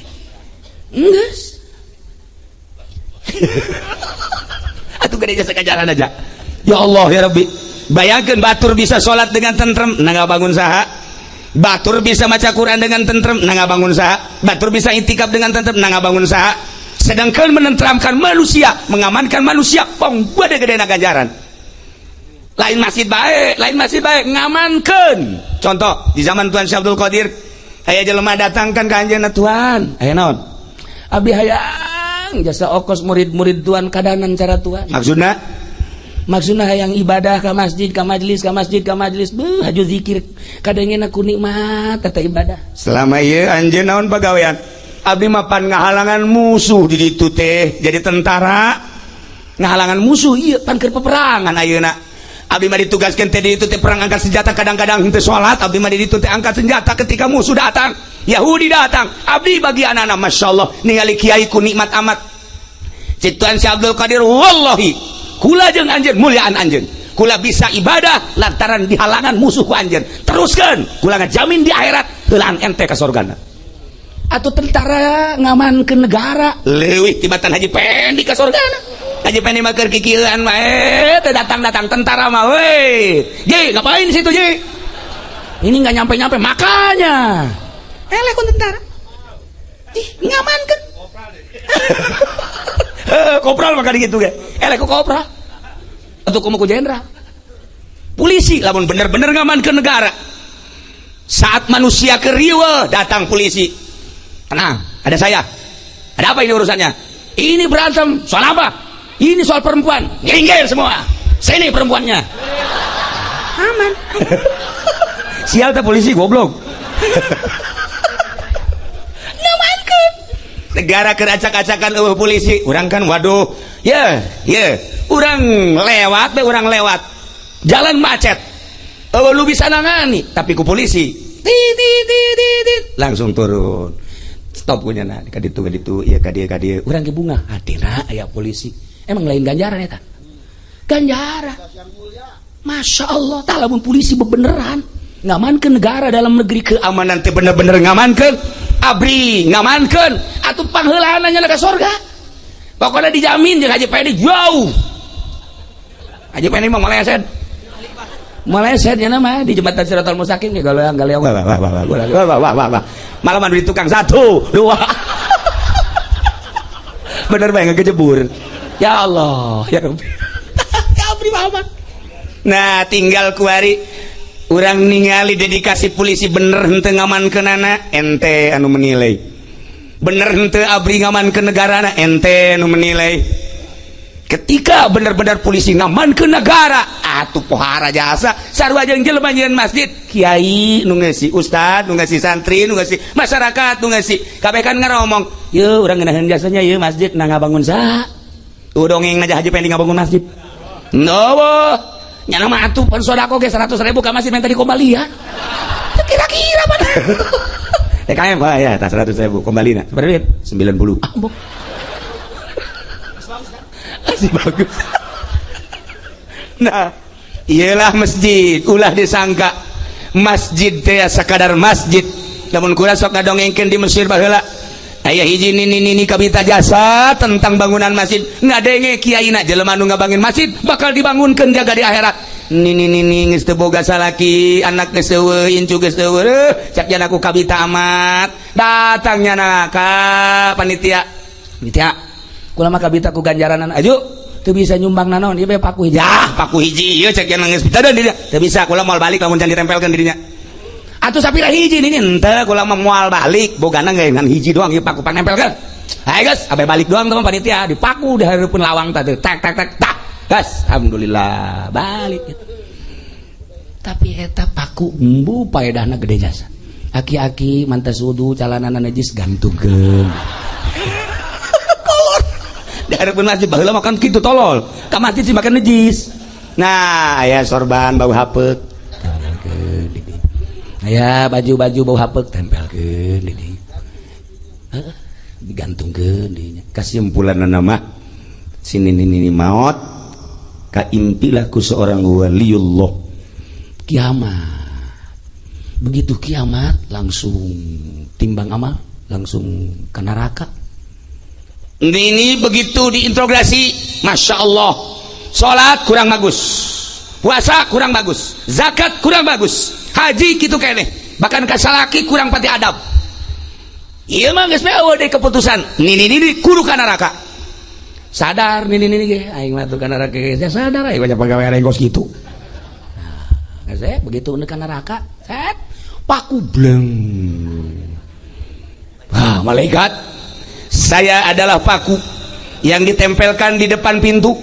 Geus. Atuh gereja sakajaran aja. Ya Allah ya Rabbi, bayangkeun batur bisa salat dengan tentrem, na ngabangun saha? Batur bisa maca Quran dengan tentrem, na ngabangun saha? Batur bisa itikaf dengan tentrem, na ngabangun saha? Sedangkan menenteramkan manusia, mengamankan manusia, pong gede-gede ganjaran. Lain masjid baik, ngamankan. Contoh di zaman Tuan Syekh Abdul Qadir, aya jelema datangkan ka anjeunna Tuan, aya naon? Abdi hayang jasa ongkos murid-murid Tuan kadanan cara Tuan. Maksudna hayang ibadah ka masjid, ka majlis, beuh haju zikir kadengena ku nikmat eta ibadah. Selama ieu anjeun naon pagawean? Abdi mapan ngahalangan musuh di ditu teh, jadi tentara ngahalangan musuh. Iya pan keur peperangan ayeuna. Abdi mah ditugaskeun teh di ditu teh perang angkat senjata, kadang-kadang henteu salat. Abdi mah di ditu teh angkat senjata ketika musuh datang, Yahudi datang. Abdi bagi anak-anak masyaallah ningali kiai ku nikmat amat. Cituan Syekh Abdul Qadir, wallahi kula jeung anjeun mulyaan anjeun, kula bisa ibadah lantaran dihalangan musuh ku anjeun. Teruskeun, kula ngajamin di akhirat heulaan ente ka surgana. Atau tentara ngaman ke negara leuwih tibatan Haji Pendi ka surgana. Haji Pendi mah keur kikieuan mah datang tentara mah we. Ji, ngapain di situ Ji? Ini enggak nyampe-nyampe makanya. Eleh kun tentara. Ih, ngamankeun. Kopral maka gitu ge. Eleh ku kopral. Atau ku jenderal. Polisi lamun bener-bener ngamankeun negara. Saat manusia keriweuh datang polisi. Tenang, ada saya. Ada apa ini urusannya? Ini berantem soal apa? Ini soal perempuan. Nginggir semua. Sini perempuannya. Aman. Sial tak polisi goblok. Ngamankeun. Negara keracak-acakan polisi. Urang kan waduh. Ya. Urang lewat. Jalan macet. Lu bisa nangani, tapi ku polisi. Langsung turun. Stop punya nah kaditu ya kadia urang ke bunga hatina aya polisi emang lain ganjaran eta ganjaran masya Allah tah lamun polisi bebeneran ngamankeun negara dalam negeri keamanan teh bener-bener ngamankeun abri ngamankeun atuh pangheulaan nya ka surga pokoknya dijamin jeung Haji Pedi jauh. Haji Pedi mah meleset ya nama di jembatan Siratal Mustaqim nih galeang wah malaman di tukang 1 2 bener banget ngejebur ya Allah ya Rabbi ya Rabbi Muhammad. Nah tinggal kuari urang ningali dedikasi polisi bener henteu ngamankeunana ente anu menilai bener henteu abri ngamankeun negarana ente anu menilai. Ketika benar-benar polisi ngamankeun negara atuh pohara jasa sarua jeung jelema nyeun masjid kiai nu ngeusi ustad nu ngeusi santri nu ngeusi masyarakat nu ngeusi kabeh kan ngaromong yeuh urang ngeunaheun jasanya yeuh masjid na ngabangun saha tuh dongeng aja Haji Pendi ngabangun masjid no nyana mah atuh pan sodako ge 100.000 ka masjid minta dikembalian kira-kira mana TKM ya tah 100.000 kembalian berapa 90 ah bok masih bagus. Nah iyalah masjid ulah disangka masjid teh sakadar masjid namun kura sok ngadongengkeun di Mesir baheula aya hiji nini kabita jasa tentang bangunan masjid ngadenge kiaina jelema nu ngabangin masjid bakal dibangunkeun jaga di akhirat Nini geus teu boga salaki, anak geus eueuh, incu geus eueuh, cak jan aku kabita amat. Datangnya ka panitia. Panitia, kula mah kabita ku ganjaranan aju, teu bisa nyumbang naon, ieu bae paku hiji. Ah, paku hiji ieu cek jan geus pitadeun dinya. Teu bisa, kula moal balik lamun can ditempelkeun di dinya. Atuh sapira hiji nini, henteu kula mah moal balik, bogana geus ngan hiji doang ieu paku panempelkeun. Hai guys, abe balik doang teman panitia, dipaku di hareupeun lawang teh tak tak tak tak. Gas, alhamdulillah balik. Tapi eta paku embu paedahna gede jasa. Aki-aki mantas wudu calanana najis gantungkeun. Kolor. Di hareupeun masjid baheula makan kitu tolol. Ka masjid sih makan najis. Nah, aya sorban bau hapeuk. Tempelkeun di dieu. Aya baju-baju bau hapeuk tempelkeun di dieu. Heeh, digantungkeun di dieu. Kasimpulanna mah sinini maot kaimpilah ku seorang waliullah. Kiamat. Begitu kiamat langsung timbang amal, langsung ke neraka. Ini begitu diintrogasi, masya Allah. Sholat kurang bagus, puasa kurang bagus, zakat kurang bagus, haji gitu kayaknya. Bahkan kasalaki kurang pati adab. Iya mah geus eueuh deui keputusan. Nini kudu ka neraka. Sadar nini ge aing mah tuh ka neraka ge sadar aing banyak pegawai rengkos gitu. Nah, saya begitu ka neraka, set paku bleng. Wah, malaikat, saya adalah paku yang ditempelkan di depan pintu.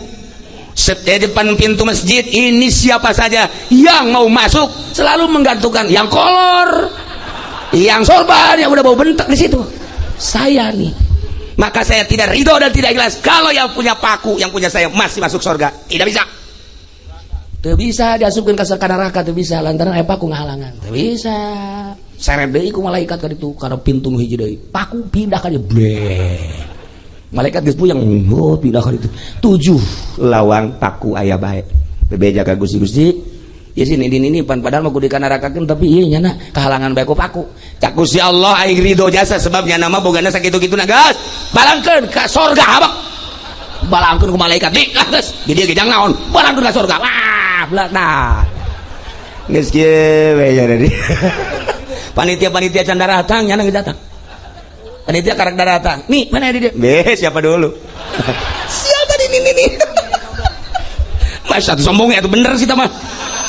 Di depan pintu masjid ini siapa saja yang mau masuk selalu menggantungkan yang kolor, yang sorban, yang udah bau bentak di situ. Saya nih. Maka saya tidak ridho dan tidak ikhlas kalau yang punya paku, yang punya saya masih masuk surga. Tidak bisa. Teu bisa diasupkeun ka neraka, teu bisa lantaran aya paku ngahalangan. Teu bisa. Seret deui ku malaikat ka ditu kana pintu nu hiji deui. Paku pindah ka dieu. Malaikat geus puyeng, oh pindah ka ditu. 7 lawang paku aya bae. Bebeja ka Gusti-Gusti. Ieu sini ini padahal mah kudu ka nerakakeun tapi ieu nya kahalangan bae ku paku. Cak Gusti Allah aing ridho jasa sebab nya nama bogana sakitu-kituna gas. Balangkeun ka surga habak. Balangkeun ku malaikat dik geus. Di dieu ge jang naon? Balangkeun ka surga. Belak nah geus kieu we nya tadi. Panitia can datang nya geus datang. Panitia karek datang. Nih, mana dia? Siapa dulu? Siapa ini? Masa sombongnya itu bener sih mah.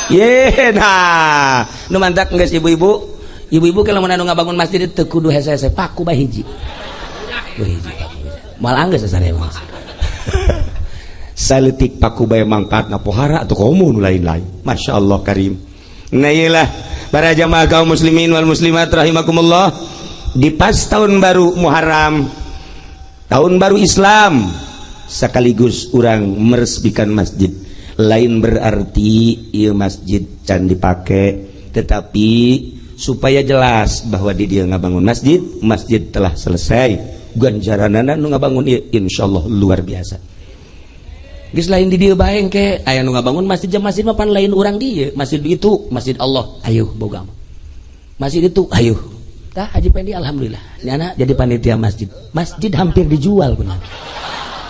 Ye, nah, nu mantak geus ibu-ibu. Ibu-ibu kalau mun anu ngabangun masjid teu kudu hese-hese paku bae hiji. Hiji. Mal anggeus sasarewa. Saletik paku bae mangkatna pohara atau komo nu lain-lain. Masya Allah karim. Nah iyalah para jamaah kaum muslimin wal muslimat rahimakumullah, di pas tahun baru Muharram, tahun baru Islam, sekaligus orang meresmikan masjid. Lain berarti ieu masjid can dipake, tetapi supaya jelas bahwa di dia ngabangun masjid, masjid telah selesai. Ganjaranana nu ngabangun ieu insyaallah luar biasa. Geus lain di dieu bae engke aya nu ngabangun masjid mah pan lain urang dieu. Masjid itu masjid Allah, ayo boga. Masjid itu ayo. Tah Haji Pendi alhamdulillah. Nyana jadi panitia masjid. Masjid hampir dijual benar.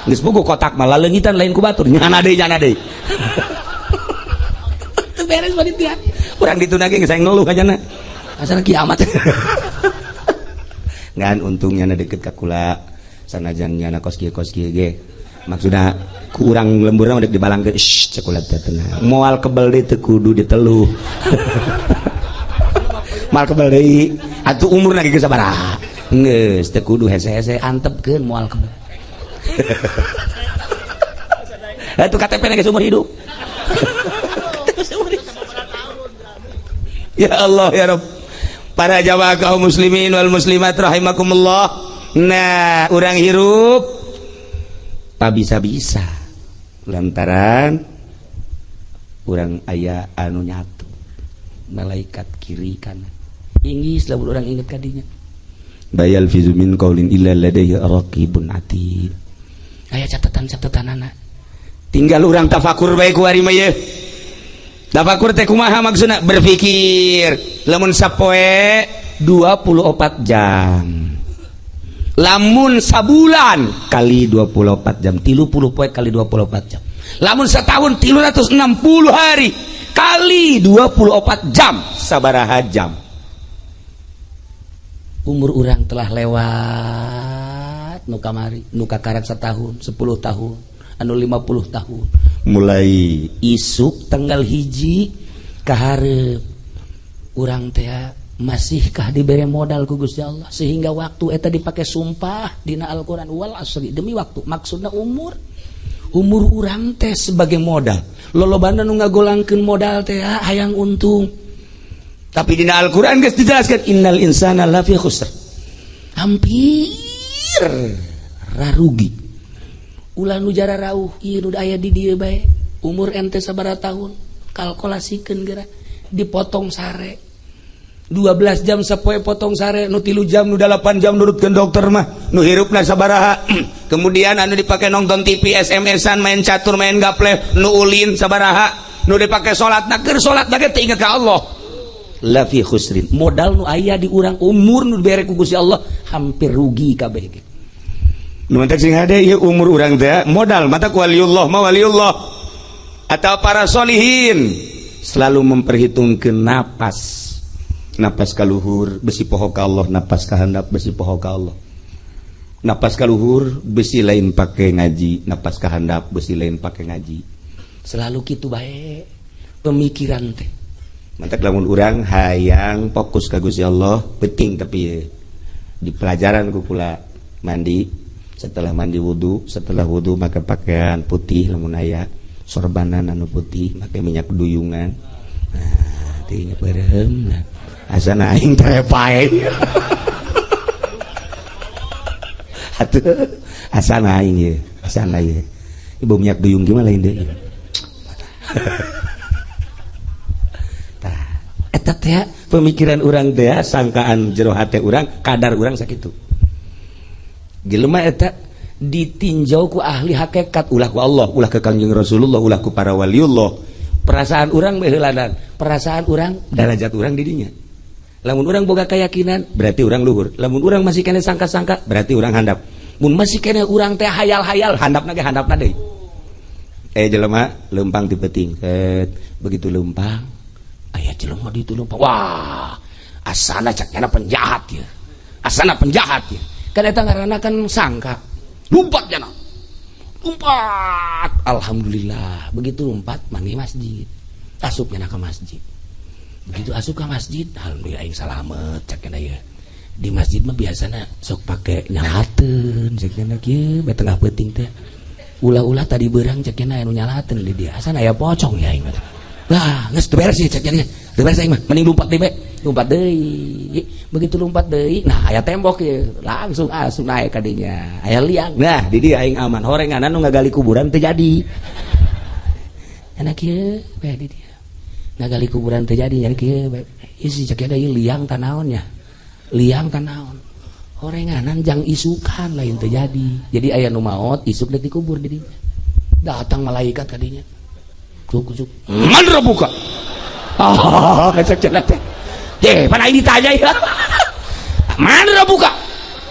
Geus bogo kotak mah laleungitan lain ku batur. Nyana deui. Teu beres panitia. Urang dituna ge geus aing ngeluh ka jana. Asal kiamat. Ngan untungnya na deket ka kula. Sanajan nyana kos kieu ge. Maksudnya kurang lembur udah dibalangkeun cekulat teh tenang moal kebel deui teu kudu diteluh. Mal kebel deui atuh umurna ge sabaraha geus teu kudu hese-hese antepkeun moal kebel. Atuh KTP na geus umur hidup. Ya Allah ya Rabb. Para jamaah kaum muslimin wal muslimat rahimakumullah. Nah, urang hirup tak bisa-bisa lantaran urang aya anu nyatu malaikat kiri kanan inggis lamun urang inget kadinya bayal fizu min qaulin illa ladayhi raqibun atid aya catatan-catatanana tinggal urang tafakur bae ku ari mah ye tafakur teh kumaha maksudna berpikir lamun sapoe 24 jam lamun sabulan kali 24 jam 30 poe kali 24 jam lamun setahun 360 hari kali 24 jam sabaraha jam umur urang telah lewat nu kamari nu kakarak setahun 10 tahun anu 50 tahun mulai isuk tanggal hiji kaharep urang teh masihkah diberi modal ku Gusti Allah sehingga waktu eta dipakai sumpah dina Al-Qur'an wal asri demi waktu maksudna umur urang teh sebagai modal lolobana nu ngagolangkeun modal teh hayang untung tapi dina Al-Qur'an geus dijelaskeun innal insana lafi khusr hampir rarugi ulah nu jara rauh ieu nu aya di dieu bae umur ente sabaraha tahun kalkulasikeun geura dipotong sare 12 jam sapoe potong sare nu 3 jam nu 8 jam nurutkeun dokter mah nu hirupna sabaraha kemudian anu dipake nonton TV SMS-an main catur main gaple nu ulin sabaraha nu dipake salatna keur salat bage teu inget ka Allah la fi khusrin modal nu aya di urang umur nu dibere ku Gusti Allah hampir rugi kabeh ge nu mantek sing hade ieu umur urang teh modal mata ku waliullah ma waliullah atau para solihin selalu memperhitungkeun napas kaluhur besi poho ka Allah napas kahandap besi poho ka Allah napas kaluhur besi lain pake ngaji napas kahandap besi lain pake ngaji selalu kitu bae pemikiran teh mantap lamun urang hayang fokus ka Gusti Allah penting tapi di pelajaran ku kula mandi setelah mandi wudu setelah wudu make pakaian putih lamun aya sorbanan anu putih make minyak duyungan nah teh beureum nah asana aing trepae atuh asana aing ye asana ye ibu minyak duyung gimana lain deui tah eta teh pemikiran urang teh sangkaan jero hate urang kadar urang sakitu jelema eta ditinjau ku ahli hakikat ulah ku Allah ulah ke Kangjeng Rasulullah ulah ku para waliullah perasaan urang beheulanan perasaan urang derajat urang di dinya lamun urang boga keyakinan berarti urang luhur lamun urang masih kene sangka-sangka berarti urang handap mun masih kene urang teh hayal-hayal handapna ge handapna deui jelema leumpang ti peuting begitu leumpang aya jelema ditu leumpang wah asana cakna penjahat ya asana penjahat ya kan eta ngaranna kan sangka lumpat jana lumpat alhamdulillah begitu lumpat mandi masjid asup jana ke masjid begitu asup ke masjid alhamdulillah aing salamet cak kena ya di masjid mah biasana sok pake nyalateun cak kena kieu bae tengah peuting teh ulah-ulah tadi beurang cak kena anu nyalateun di dia asana aya pocong ya aing lah geus teu beres cak kena teu beres aing mah mending lumpat deui bae lumpat deui begitu lumpat deui nah aya tembok ye langsung asup naik ka dinya aya liang nah di dieu aing aman horenganan nu ngagali kuburan teu jadi enak kieu bae di dieu ngagali kuburan terjadi nyari kieu bae ieu si cek ada ieu liang tanaonnya liang tanaon horenganan jang isukan lain terjadi jadi aya nu maot isuk deuk dikubur di dinya datang malaikat kadinya kucuk man rabbuka cek cenah teh pan aing ditanya ya man rabbuka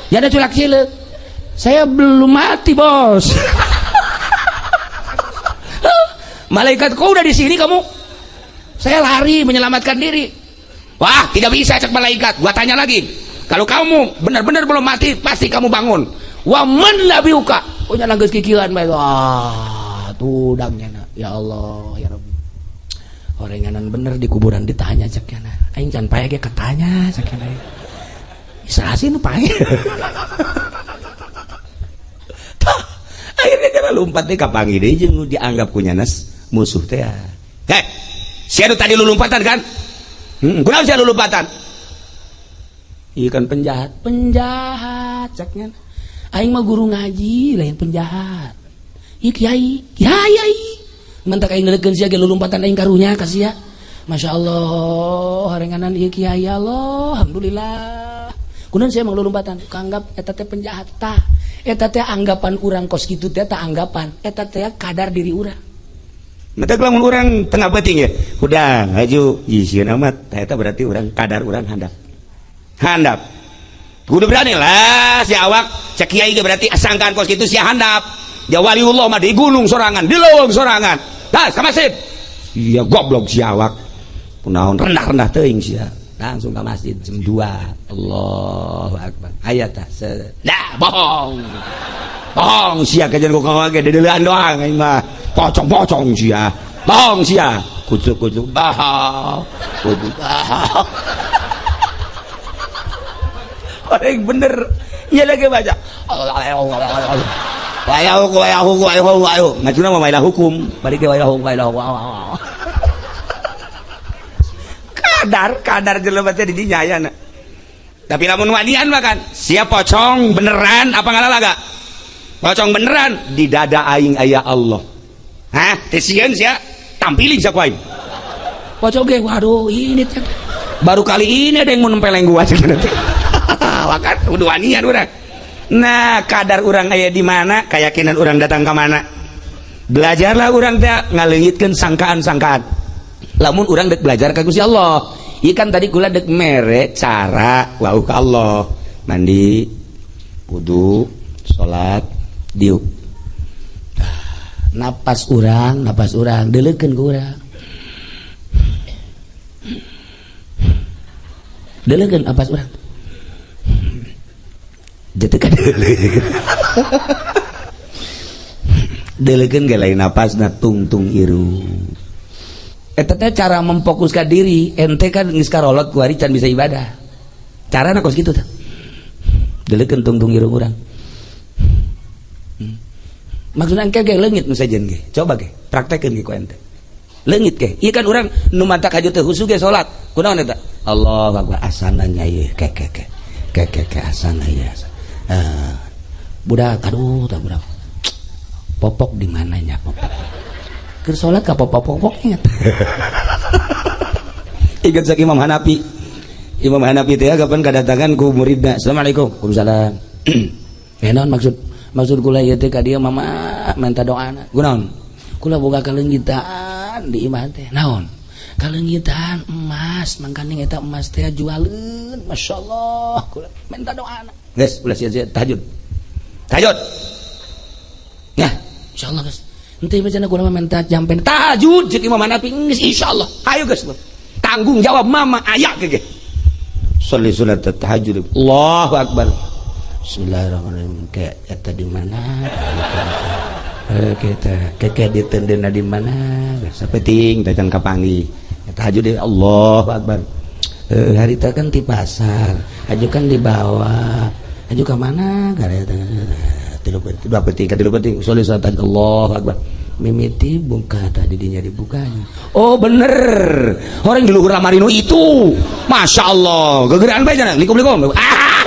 ya ada culak cileuk saya belum mati bos malaikat kau udah di sini kamu saya lari menyelamatkan diri wah tidak bisa cek malaikat gua tanya lagi kalau kamu benar-benar belum mati pasti kamu bangun wa man labiuka punya nanggeus kikieuan bae wah tudangnya ya Allah ya Rabbi horenganan bener di kuburan ditanya cek kana aing can pae ge katanya cek kana isasi nu pae tah akhirnya kana lompat teh kapangi deui jeung dianggap kunyanas musuh teh si anu tadi lu lompatan kan kunaon si anu lompatan ieu kan penjahat ceknya aing mah guru ngaji lain penjahat ieu kiai mentak aing ngeulekeun sia ge lulumpatan aing karunya ka sia masyaallah harenganan ieu kiai Allah alhamdulillah kunaon sia emang lulumpatan kanggap eta teh penjahat tah eta teh anggapan urang kos kitu teh tah anggapan eta teh kadar diri urang mata lamun urang tengah peuting ya udah ngaju jisieun amat eta berarti urang kadar urang handap kudu berani lah si awak cek kiai ge berarti sangkaan kos kitu sia handap Jawaliullah mah di gunung sorangan, di leuweung sorangan. Tah ka masjid. Iya goblok siawak. Kunaon rendah-rendah teuing sia. Langsung ke masjid jam 2. Allahu akbar. Aya tah. Dah bohong. Bohong sia kajian ku kawage dedeulean doang aing mah. Pocong-pocong sia. Bohong sia. Kucuk-kucuk bohong. Kucuk bohong. Orang bener. Iya lagi baca. Wayahu. Ngacuna mah wailah hukum. Balik ke wailah hukum. Kadar jelema teh di dinya ayana. Tapi lamun wanian mah kan, sia pocong beneran apa ngalalaga? Pocong beneran di dada aing aya Allah. Hah? Teh sieun sia tampilin sia ku aing. Pocong ge waduh ini teh. Baru kali ini ada yang mau nempeleng gua cenah teh. Wakat udah wanian urang. Nah, kadar urang aya di mana, keyakinan urang datang ke mana. Belajarlah urang teh ngaleungitkeun sangkaan-sangkaan. Lamun urang dek belajar ka Gusti Allah. Ieu kan tadi kula dek mere cara wau ka Allah. Mandi, wudu, salat, diuk. Napas urang deuleukeun ku urang. Deuleukeun napas urang. Jatuh kan deuleukeun ge lain napasna tungtung iru. Eta teh cara memfokuskan diri. Ente kan geus karolot ku ari can bisa ibadah. Carana kos kitu teh. Deuleukeun tungtung iru urang. Maksudna engke ge leungit nu sajen ge. Coba ge praktekeun ge ku ente. Leungit ge. Ieu kan urang nu mata kaju teh husu ge salat. Kunaon eta? Allahu Akbar asananya ieu ke asana ieu. Budak aduh tak budak popok di mananya popok keur salat ka popok ingat ingat sak Imam Hanafi teh kapan kadatangan ku muridna. Assalamualaikum. Waalaikumsalam. Naon maksud kula ieu teh ka dieu mama minta doana. Kunaon? Kula boga kaleunggitan di imah teh. Naon? Kaleunggitan emas, mangkane eta emas teh jualeun. Masyaallah. Kula minta doana. Guys, ulah sia-sia tahajud. Ya, insyaallah guys. Henteu bacana kunaon minta jampen tahajud jeung Imam Hanafi geus insyaallah. Ayo guys. Tanggung jawab mama aya ge. Sholli salat tahajud. Allahu akbar. Bismillahirrahmanirrahim. Kayak eta di mana? Kita ditendena di mana? Sapeting dacan kapanggih. Tahajud deh. Allahu akbar. Harita kan di pasar, ajukan di bawah. Aju ke mana? Tilu penting. Soleh salat Allahu Akbar. Mimiti buka tadi dinya dibukanya. Oh bener. Orang di luhur lamarino itu. Masya Allah. Gegeran bae cenah. Likum.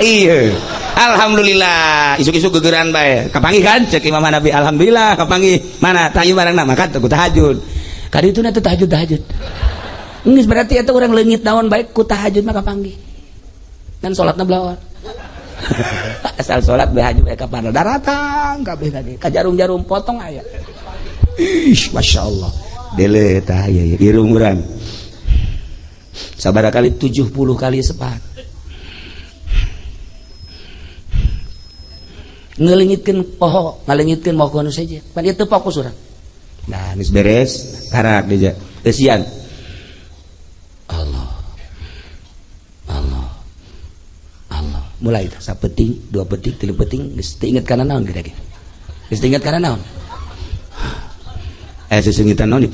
Iya. Alhamdulillah. Isuk-isuk gegeran bae. Kapanggih kan? Cek Imam Hanafi. Alhamdulillah kapanggih. Mana? Tahajud barangna maka ku tahajud. Kadituna teh tahajud. Geus berarti eta urang leungit naon baik ku tahajud mah kapanggih. Dan salatna belawar. Asal sholat behaju ka pada daratang kabeh tadi ka jarum-jarum potong aya. Ish, Masya Allah. Dele tah aya irung urang. Sabaraha kali 70 kali sepat. Ngeleungitkeun poho, ngaleungitkeun moho nu saja. Pan ieu teu fokus urang. Nah, geus beres, karak deja. Teu sian. Allah. Mulai sapeting, 2 peting, 3 peting, geus teu inget kana naon geus teu inget kana naon. Sesengitan naon ieu?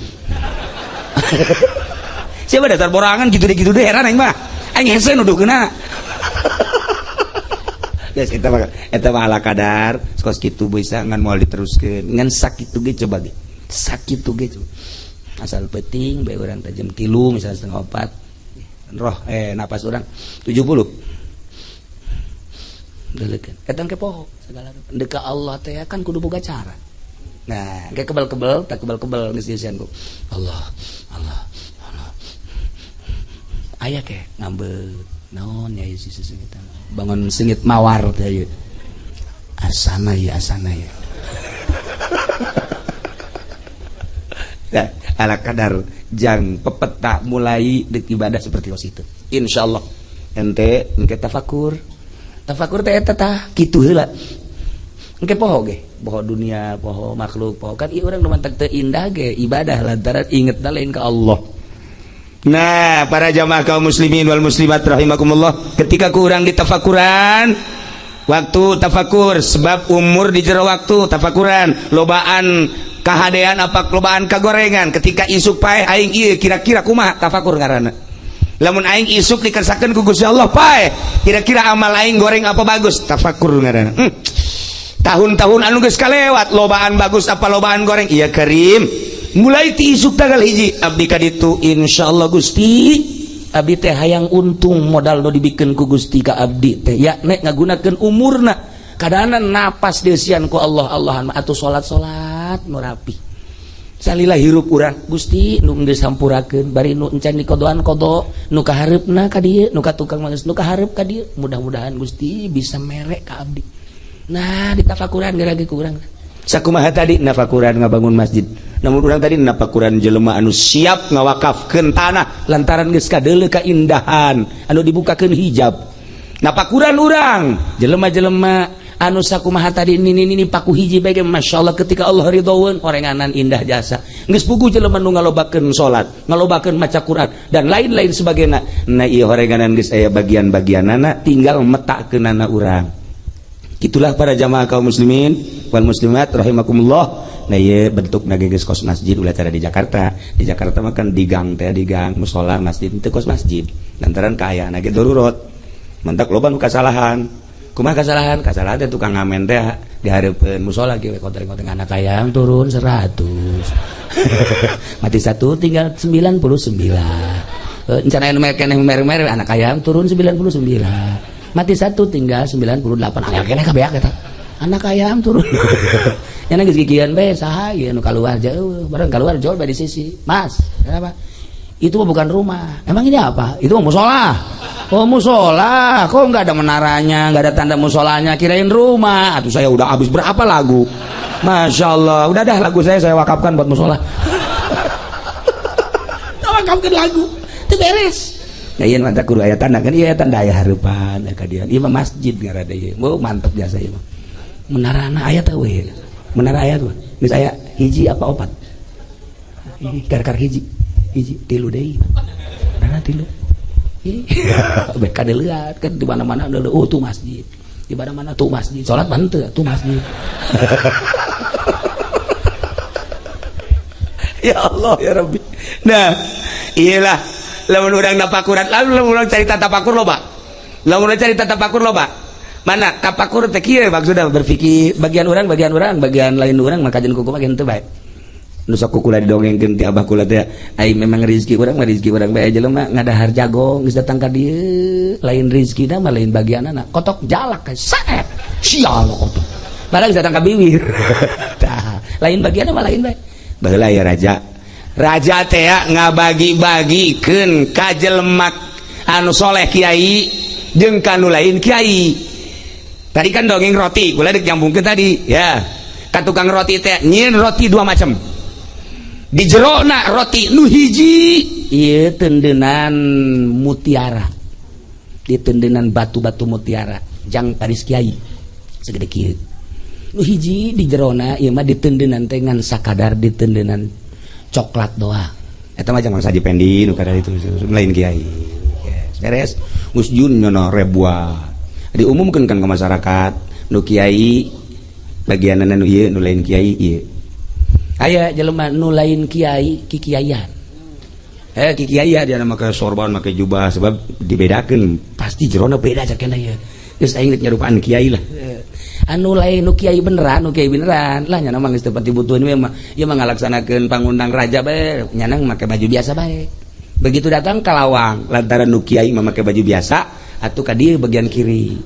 Siapa dasar borangan gitu deh heran aing mah. Aing hese nuduhkeuna. Geus eta mah ala kadar, kos kitu bisa ngan moal diteruskeun. Ngan sakitu ge coba ge. Sakitu ge coba. Asal peting bae urang teh jam 3 misalnya setengah 4. Roh napas urang 70. Delekeun kadang ke poho segala deka Allah teh kan kudu boga cara. Nah kayak kebal-kebal tak kebal-kebal geus sieusan ku Allah aya ke ngambeut naon ya si sesengitan bangun sengit mawar teh ieu asana ya nah, ala kadar jang pepeta mulai dek ibadah seperti itu insyaallah ente engke tafakur teh eta tah kitu heula engke poho ge poho dunia poho makhluk poho kan ieu urang nu mantak teu indah ge ibadah lantaran ingetna lain ka Allah. Nah, para jamaah kaum muslimin wal muslimat rahimakumullah, ketika kurang ditafakuran waktu tafakur sebab umur di jero waktu tafakuran lobaan kahadean apa lobaan kagorengan ketika isuk pae aing ieu kira-kira kumaha tafakur ngaranna. Lamun aing isuk dikersakeun ku Gusti Allah pae kira-kira amal aing goreng apa bagus tafakur ngaranna. Tahun-tahun anu geus kalewat lobaan bagus apa lobaan goreng iya Karim mulai ti isuk tanggal hiji abdi ka ditu insyaallah Gusti abdi teh hayang untung modal nu dibikeun ku Gusti ka abdi teh ya nek ngagunakeun umurna kadana napas deusian ku Allah Allahan atuh salat nu rapi salila hirup urang Gusti nu geus sampurakeun bari nu encan dikodoan kodo nu kahareupna ka dieu nu ka tukang manggeus nu kahareup ka dieu mudah-mudahan Gusti bisa merek ka abdi. Nah ditafakuran gara-gara ku urang sakumaha tadi nafakuran ngabangun masjid namun urang tadi nafakuran jelema anu siap ngawakafkeun tanah lantaran geus kadeuleu kaindahan anu dibukakeun hijab nafakuran urang jelema-jelema anu sakumaha tadi ini paku hiji bae masyaallah ketika Allah ridhoeun orenganan indah jasa geus puguh jelema nu ngalobakeun salat ngalobakeun maca Quran dan lain-lain sebagainya. Nah ieu orenganan geus aya bagian-bagianana tinggal metakeunana urang. Itulah para jamaah kaum muslimin wal muslimat rahimakumullah. Nah ieu bentukna geus kos masjid ulah cara di Jakarta. Di Jakarta mah kan di gang teh di gang mushola masjid teu kos masjid. Lantaran kaayana ge darurat. Mantak loba nu kasalahan. Kumaha kasalahan? Kasalahan teh tukang ngamen teh di hareupeun mushola ge konten-konten anak ayam turun 100. Mati 1 tinggal 99. Encana anu mere anak ayam turun 99. Mati 1 tinggal 98. Aya keneh kabeak eta. Anak ayam turun. Nya geus gigian bae saha ieu nu kaluar jauh. Bareng kaluar jauh bae di sisi. Mas, kenapa? Itu bukan rumah. Emang ini apa? Itu musola. Oh musola. Kok enggak ada menaranya, enggak ada tanda musolanya, kirain rumah. Atuh saya udah habis berapa lagu? Masya Allah. Udah dah lagu saya wakafkan buat musola. Wakafkan lagu. Itu beres. Nah iya mantap kudu aya tanda kan iya tanda aya hareupan ka dieu ieu mah masjid ngaranna ieu mau mantep biasa ieu mah menarana aya teh we menara aya tuh geus aya hiji apa opat kar hiji tilu deui mana tilu bek kadeuleut kan di mana-mana oh tuh masjid di mana-mana tuh masjid salat mah teu tuh masjid. Ya Allah ya Rabbi. Nah iyalah lamun urang tapakuran lamun urang carita tapakur loba lamun urang carita tapakur loba mana tapakur teh kieu maksudna berpikir bagian lain urang maka kajian kuku bagian teu bae nu sok kula didongengkeun ti abah kula teh ai memang rezeki urang mah rezeki urang bae jelema ngadahar jago geus datang ka dieu lain rezekina mah lain bagianana kotok jalak saet sial kotok padahal geus datang ka bibir tah lain bagianna mah lain bae baheula ya raja teh ngabagi-bagikeun ka jelema anu soleh kiai jeung ka nu lain kiai. Tadi kan dongeng roti, kula deuk nyambungkeun tadi ya. Ka tukang roti teh nyieun roti dua macam. Di jerona roti nu hiji ieu tendeunan mutiara. Di tendeunan batu-batu mutiara, jang paris kiai. Segede kieu. Nu hiji di jerona ieu mah ditendeunan teh ngan sakadar ditendeunan coklat doang eta mah jangan saji pendi nu kada itu lain kiai beres geus jun nyono rebua diumumkeun kan ke masyarakat nu kiai bagianna nu ieu nu lain kiai ieu aya jelema nu lain kiai kikiaian kikiaian dia make sorban make jubah sebab dibedakeun pasti jerona beda cakena ieu geus aing nyarupaan kiai lah anu lain nu kiai beneran lah nya mah geus teu pati butuh ieu mah ngalaksanakeun pangundang raja bae nya make baju biasa bae begitu datang ka lawang lantaran nu kiai mah make baju biasa atuh ka dieu bagian kiri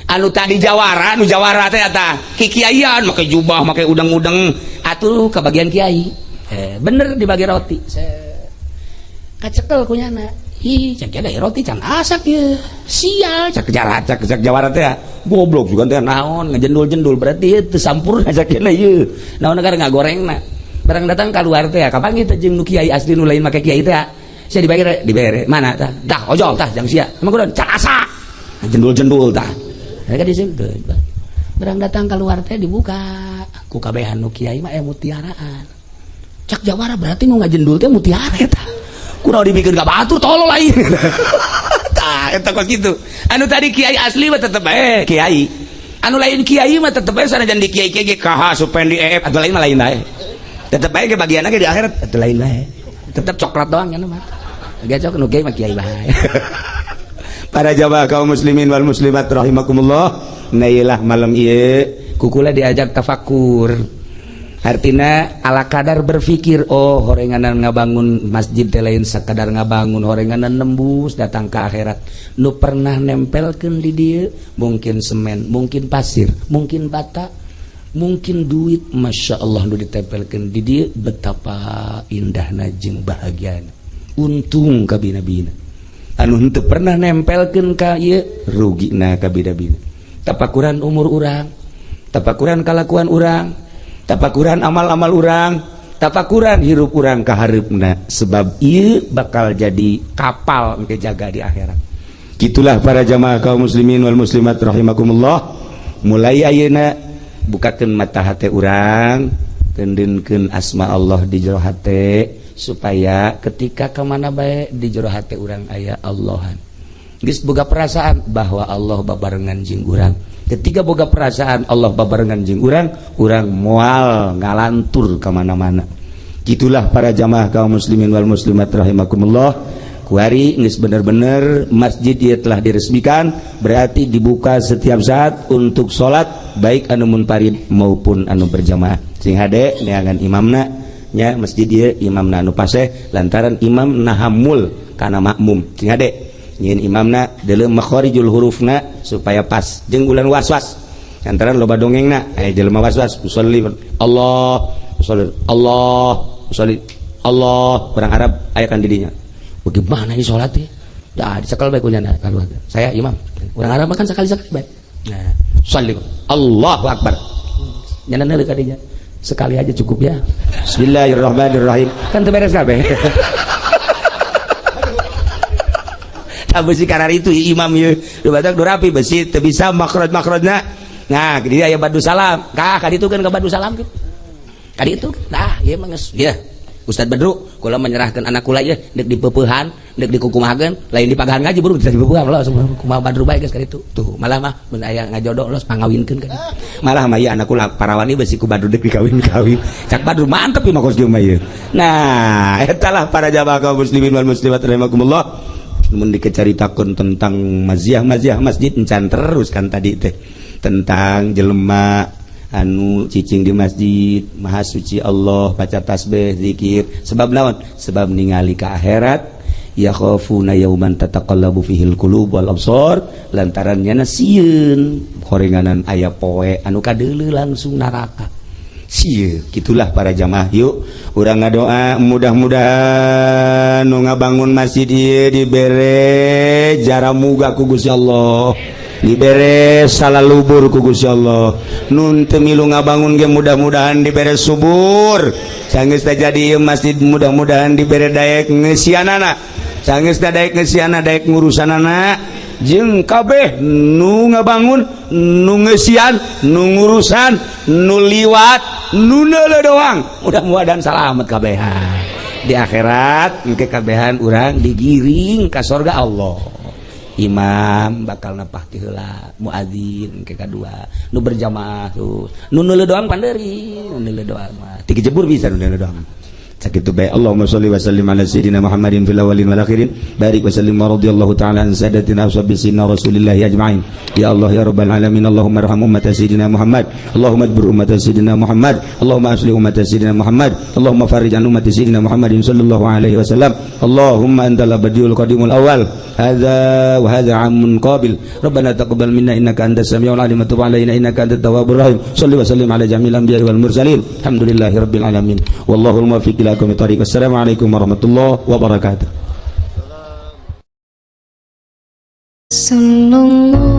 anu tadi jawara teh eta kikiaian make jubah make udang-udang atuh ka bagian kiai bener dibagi roti kacekel kunyana cek ada roti can asak ya sial cek jawara teh goblok juga teh naon ngejendul-jendul berarti teu sampurna cek ieu naon negara ngagorengna barang datang keluar teh kapan kita jeung nu kiai asli nu lain make kiai teh sia dibere mana tah dah ojol tah jang sia emang kudu can asak jendul-jendul tah mereka disebut barang datang keluar teh dibuka ku kabehan nu kiai mah mutiaraan cak jawara berarti nu ngajendul teh mutiara eta kunaon dibikin ka batur tolol lain tah eta kok kitu anu tadi kiai asli mah tetep kiai anu lain kiai mah tetep sanajan di kiai kiai kaha supendi atuh lain mah lain bae tetep bae bagianna ge di akhirat atuh lain bae tetep coklat doang nya mah gacok nu kiai mah kiai bae. Para jamaah kaum muslimin wal muslimat rahimakumullah, nailah malam ieu kukula diajak tafakur. Artina ala kadar berpikir, oh horenganan ngabangun masjid teh lain sakadar ngabangun, horenganan nembus datang ke akhirat. Nu pernah nempelkeun di dieu mungkin semen, mungkin pasir, mungkin bata, mungkin duit, masya Allah nu ditempelkeun di dieu betapa indahna jeung bahagiana. Untung ka bina-bina. Anu henteu pernah nempelkeun ka ieu rugina ka bida-bida. Tapakuran umur urang, tapakuran kalakuan urang, tapakuran amal-amal urang, tapakuran hirup urang ka hareupna sebab ieu bakal jadi kapal engke jaga di akhirat. Gitulah para jamaah kaum muslimin wal muslimat rahimakumullah, mulai ayeuna bukakeun mata hate urang, keundeunkeun asma Allah di jero hate supaya ketika kemana baik di jero hati urang aya Allahan geus boga perasaan bahwa Allah babarengan jeung urang ketika boga perasaan Allah babarengan jeung urang moal ngalantur kemana-mana. Gitulah para jamaah kaum muslimin wal muslimat rahimakumullah, kuari geus bener-bener masjid ieu telah diresmikan, berarti dibuka setiap saat untuk sholat baik anu munfarid maupun anu berjamaah. Sing hade neangan imamna nya masjid dia imamna anu paseh lantaran imam nahamul kana makmum sing ade nyin imamna deuleu makharijul hurufna supaya pas jeung ulan waswas lantaran loba dongengna aya jelema waswas usolli Allah usolli Allah usolli Allah orang Arab aya kan didinya bagaimana ini salat teh da disekal bae kunyana kaluarga saya imam orang Arab kan sekali-sekali bae nah sholli Allahu akbar nyana neuleuh ka dinya sekali aja cukup ya. Bismillahirrahmanirrahim. Kan teu beres kabeh. Tah beusi karar itu imam ieu. Du batak du rapi beusi teu bisa makraj-makrajna. Nah, di aya badu salam. Ka ditu kan ka badu salam kitu. Ka ditu. Nah, ieu mah geus. Ieu. Ustaz Badru, kula menyerahkeun anak kula ieu dek dipeupehan, dek dikukumahakeun, lain dipagahan ngaji buru bisa dipeupehan lo kumaha Badru bae geus ka ditu. Tuh, malah mah mun aya ngajodoh los pangawinkeun ka ditu. Malah mah ieu anak kula parawani beusi ku Badru dek dikawin-kawin. Cak Badru mantep ieu mah kos mah ieu. Nah, eta lah para jamaah kaum muslimin wal muslimat rahimakumullah. Mun dikecaritakeun tentang maziah masjid encan terus kan tadi teh. Tentang jelema anu cicing di masjid maha suci Allah baca tasbih zikir sebab naon sebab ningali ka akhirat yakhafuna yauman tataqallabu fihil qulub wal absar lantaran nya sieun horenganan aya poe anu kadeuleu langsung neraka sieun. Gitulah para jamaah yuk urang ngadoa mudah-mudahan nu ngabangun masjid ieu dibere jara muga ku Gusti Allah, dibere salalubur ku Gusti Allah. Nun teu milu ngabangun ge mudah-mudahan dibere subur. Sanggeus teh jadi masjid mudah-mudahan dibere daek ngeusianana. Sanggeus teh daek ngeusianana daek ngurusanana jeung kabeh nu ngabangun, nu ngeusian, nu ngurusan, nu liwat, nu neuleuh doang. Mudah-mudahan salamet kabehan. Di akhirat engke kabehan urang digiring ka surga Allah. Imam bakal napah ti heula muadzin ke kadua nu berjamaah tuh nu neuleuh doang pandeuri nu neuleuh doang mah ti jebur bisa nu neuleuh doang sakitu bae. Allahumma sholli wa sallim ala sayyidina Muhammadin fil awwalin wal akhirin barik wa sallim wa radhiyallahu ta'ala an sadatina ashabi sayyidina Rasulillah ajma'in ya Allah ya rabbal alamin. Allahumma arham ummat sayyidina Muhammad, Allahumma adbur ummat sayyidina Muhammad, Allahumma aslih ummat sayyidina Muhammad, Allahumma farij an ummat sayyidina Muhammadin sallallahu alaihi wasallam. Allahumma antal abadiyul qadimul awal hadza wa hadza amun qabil rabbana taqabbal minna innaka antas samiul alim wa tub alaina innaka antat tawwabur rahim. Shalli wa sallim ala jamil anbiya'i wal mursalin alhamdulillahi rabbil alamin wallahu muwaffiq ila aqwamit thariq. Wassalamualaikum warahmatullahi wabarakatuh. Sallallahu